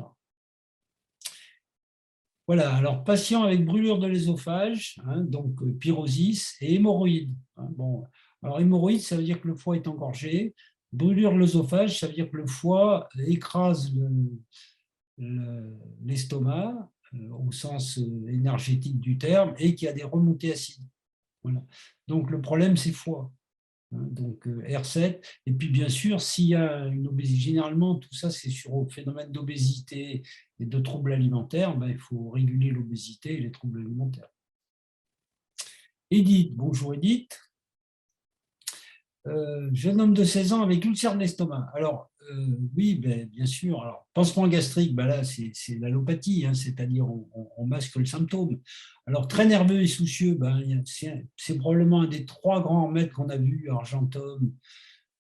Voilà, alors patient avec brûlure de l'ésophage, donc pyrosis et hémorroïdes. Bon, alors hémorroïdes, ça veut dire que le foie est engorgé. Brûlure de l'ésophage, ça veut dire que le foie écrase l'estomac au sens énergétique du terme et qu'il y a des remontées acides. Voilà. Donc le problème, c'est foie. Donc R7, et puis bien sûr, s'il y a une obésité, généralement tout ça c'est sur le phénomène d'obésité et de troubles alimentaires, il faut réguler l'obésité et les troubles alimentaires. Edith, bonjour Edith. Jeune homme de 16 ans avec ulcère de l'estomac. Alors, oui, bien sûr. Alors, pansement gastrique, là, c'est l'allopathie, c'est-à-dire on masque le symptôme. Alors, très nerveux et soucieux, c'est probablement un des 3 grands remèdes qu'on a vus, argentum,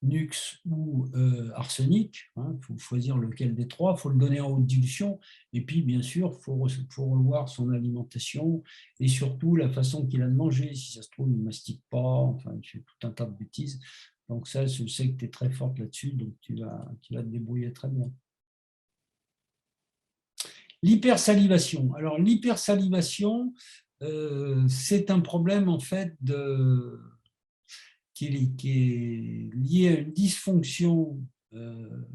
nux ou arsenic. Il faut choisir lequel des 3. Il faut le donner en haute dilution. Et puis, bien sûr, il faut revoir son alimentation et surtout la façon qu'il a de manger. Si ça se trouve, il ne mastique pas, enfin, il fait tout un tas de bêtises. Donc ça, je sais que tu es très forte là-dessus, donc tu vas te débrouiller très bien. L'hypersalivation. Alors, l'hypersalivation, c'est un problème en fait qui est lié à une dysfonction de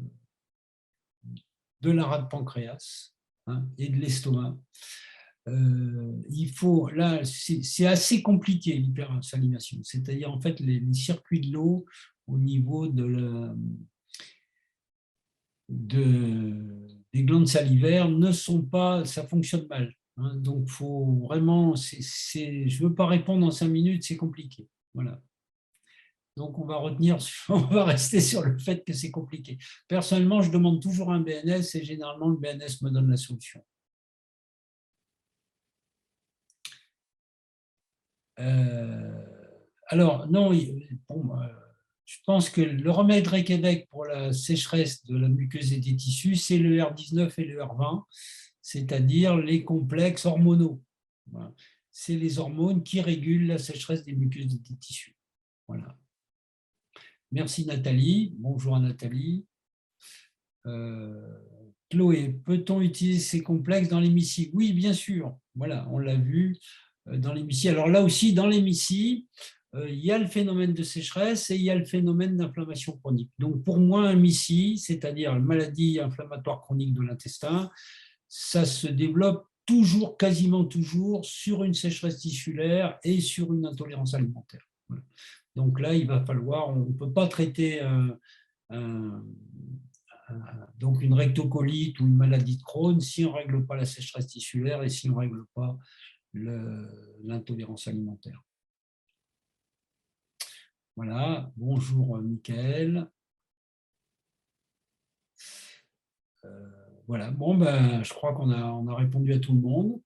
la rate pancréas et de l'estomac. Là, c'est assez compliqué l'hypersalivation, c'est-à-dire en fait les circuits de l'eau au niveau des glandes salivaires ne sont pas, ça fonctionne mal. Donc, faut vraiment, je ne veux pas répondre en 5 minutes, c'est compliqué. Voilà. Donc, on va retenir, on va rester sur le fait que c'est compliqué. Personnellement, je demande toujours un BNS et généralement, le BNS me donne la solution. Alors, non, bon, je pense que le remède Ré-Québec pour la sécheresse de la muqueuse et des tissus, c'est le R19 et le R20, c'est-à-dire les complexes hormonaux. Voilà. C'est les hormones qui régulent la sécheresse des muqueuses et des tissus. Voilà. Merci Nathalie. Bonjour à Nathalie. Chloé, peut-on utiliser ces complexes dans l'hémicycle? Oui, bien sûr. Voilà, on l'a vu dans l'hémicycle. Alors là aussi, dans l'hémicycle, il y a le phénomène de sécheresse et il y a le phénomène d'inflammation chronique. Donc pour moi, un MICI, c'est-à-dire une maladie inflammatoire chronique de l'intestin, ça se développe toujours, quasiment toujours, sur une sécheresse tissulaire et sur une intolérance alimentaire. Voilà. Donc là, il va falloir, on ne peut pas traiter donc une rectocolite ou une maladie de Crohn si on ne règle pas la sécheresse tissulaire et si on ne règle pas l'intolérance alimentaire. Voilà, bonjour Mickaël. Voilà, bon, ben, je crois qu'on a répondu à tout le monde.